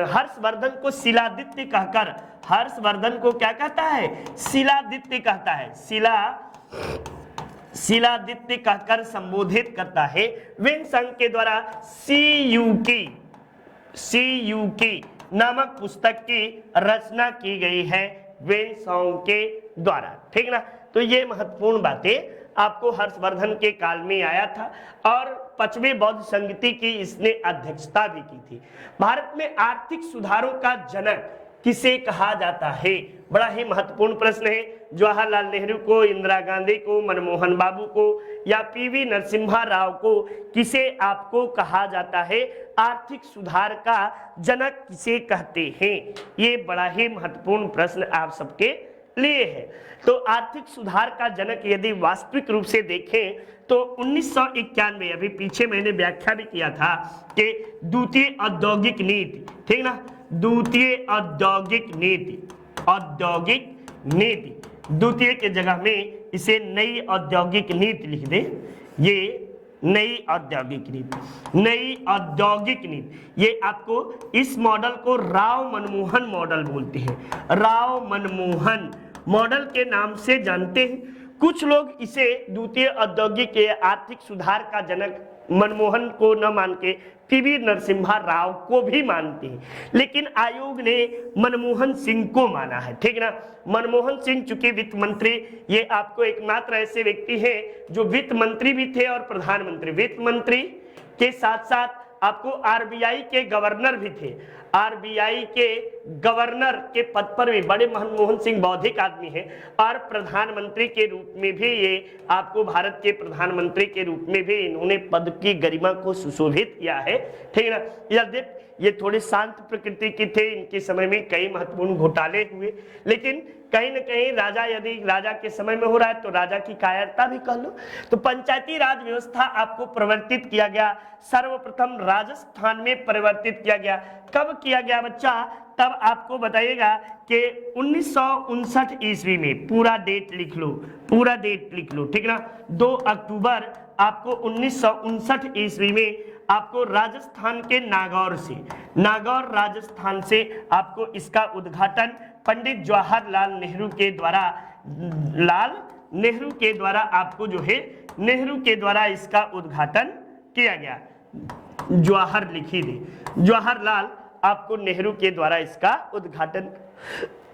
हर्षवर्धन को शिलादित्य कहकर, हर्षवर्धन को क्या कहता है? शिलादित्य कहता है, शिलादित्य कहकर संबोधित करता है। वेनसांग के द्वारा सीयूकी नामक पुस्तक की रचना की गई है वेनसांग के द्वारा, ठीक ना। तो ये महत्वपूर्ण बातें आपको हर्षवर्धन के काल में आया था। और 5वें बौद्ध संगति की इसने अध्यक्षता भी की थी। भारत में आर्थिक सुधारों का जनक किसे कहा जाता है? बड़ा ही महत्वपूर्ण प्रश्न है। जवाहरलाल नेहरू को, इंदिरा गांधी को, मनमोहन बाबू को, या पीवी नरसिम्हा राव को किसे आपको कहा जाता है? आर्थिक सुधार का जनक किसे कहते हैं? ये बड़ा ही महत्वपूर्ण प्रश्न आप सबके लिए है। तो आर्थिक सुधार का जनक यदि वास्तविक रूप से देखें तो 1991, अभी पीछे मैंने व्याख्या भी किया था कि द्वितीय औद्योगिक नीति, ठीक ना, द्वितीय औद्योगिक नीति, औद्योगिक नीति, द्वितीय के जगह में इसे नई औद्योगिक नीति लिख दे। ये नई औद्योगिक नीति, नई औद्योगिक नीति, ये आपको इस मॉडल को राव मनमोहन मॉडल बोलते हैं, राव मनमोहन मॉडल के नाम से जानते हैं। कुछ लोग इसे द्वितीय औद्योगिक आर्थिक सुधार का जनक मनमोहन को न मान के पीवी नरसिम्हा राव को भी मानते हैं, लेकिन आयोग ने मनमोहन सिंह को माना है। ठीक ना, मनमोहन सिंह चूंकि वित्त मंत्री, ये आपको एकमात्र ऐसे व्यक्ति हैं जो वित्त मंत्री भी थे और प्रधानमंत्री, वित्त मंत्री के साथ साथ आपको आरबीआई के गवर्नर भी थे। आरबीआई के गवर्नर के पद पर भी बड़े मनमोहन सिंह बौद्धिक आदमी हैं और प्रधानमंत्री के रूप में भी ये आपको भारत के प्रधानमंत्री के रूप में भी इन्होंने पद की गरिमा को सुशोभित किया है। ठीक है ना, यदि ये थोड़े शांत प्रकृति के थे, इनके समय में कई महत्वपूर्ण घोटाले हुए, लेकिन कहीं न कहीं राजा, यदि राजा के समय में हो रहा है तो राजा की कायरता भी कह लो। तो पंचायती राज व्यवस्था आपको परिवर्तित किया गया, सर्वप्रथम राजस्थान में परिवर्तित किया गया। कब किया गया बच्चा? तब आपको बताइएगा कि 1959 ईस्वी में, पूरा डेट लिख लो, पूरा डेट लिख लो, ठीक ना, 2 अक्टूबर आपको 1959 ईस्वी में आपको राजस्थान के नागौर से, नागौर राजस्थान से आपको इसका उद्घाटन पंडित जवाहरलाल नेहरू के द्वारा, लाल नेहरू के द्वारा आपको जो है नेहरू के द्वारा इसका उद्घाटन किया गया। जवाहर लिखी दे, जवाहरलाल आपको नेहरू के द्वारा इसका उद्घाटन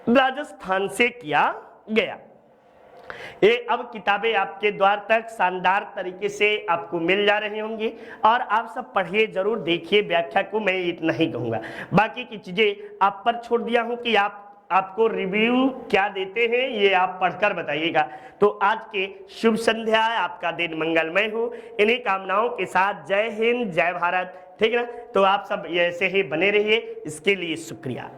राजस्थान से किया गया। ये अब किताबें आपके द्वार तक शानदार तरीके से आपको मिल जा रही होंगी और आप सब पढ़िए जरूर, देखिए व्याख्या को मैं इतना ही कहूँगा, बाकी की चीजें आप पर छोड़ दिया हूँ कि आपको रिव्यू क्या देते हैं ये आप पढ़कर बताइएगा। तो आज के शुभ संध्या, आपका दिन मंगलमय हो, इन्हीं कामनाओं के साथ जय हिंद, जय भारत। ठीक है ना, तो आप सब ऐसे ही बने रहिए, इसके लिए शुक्रिया।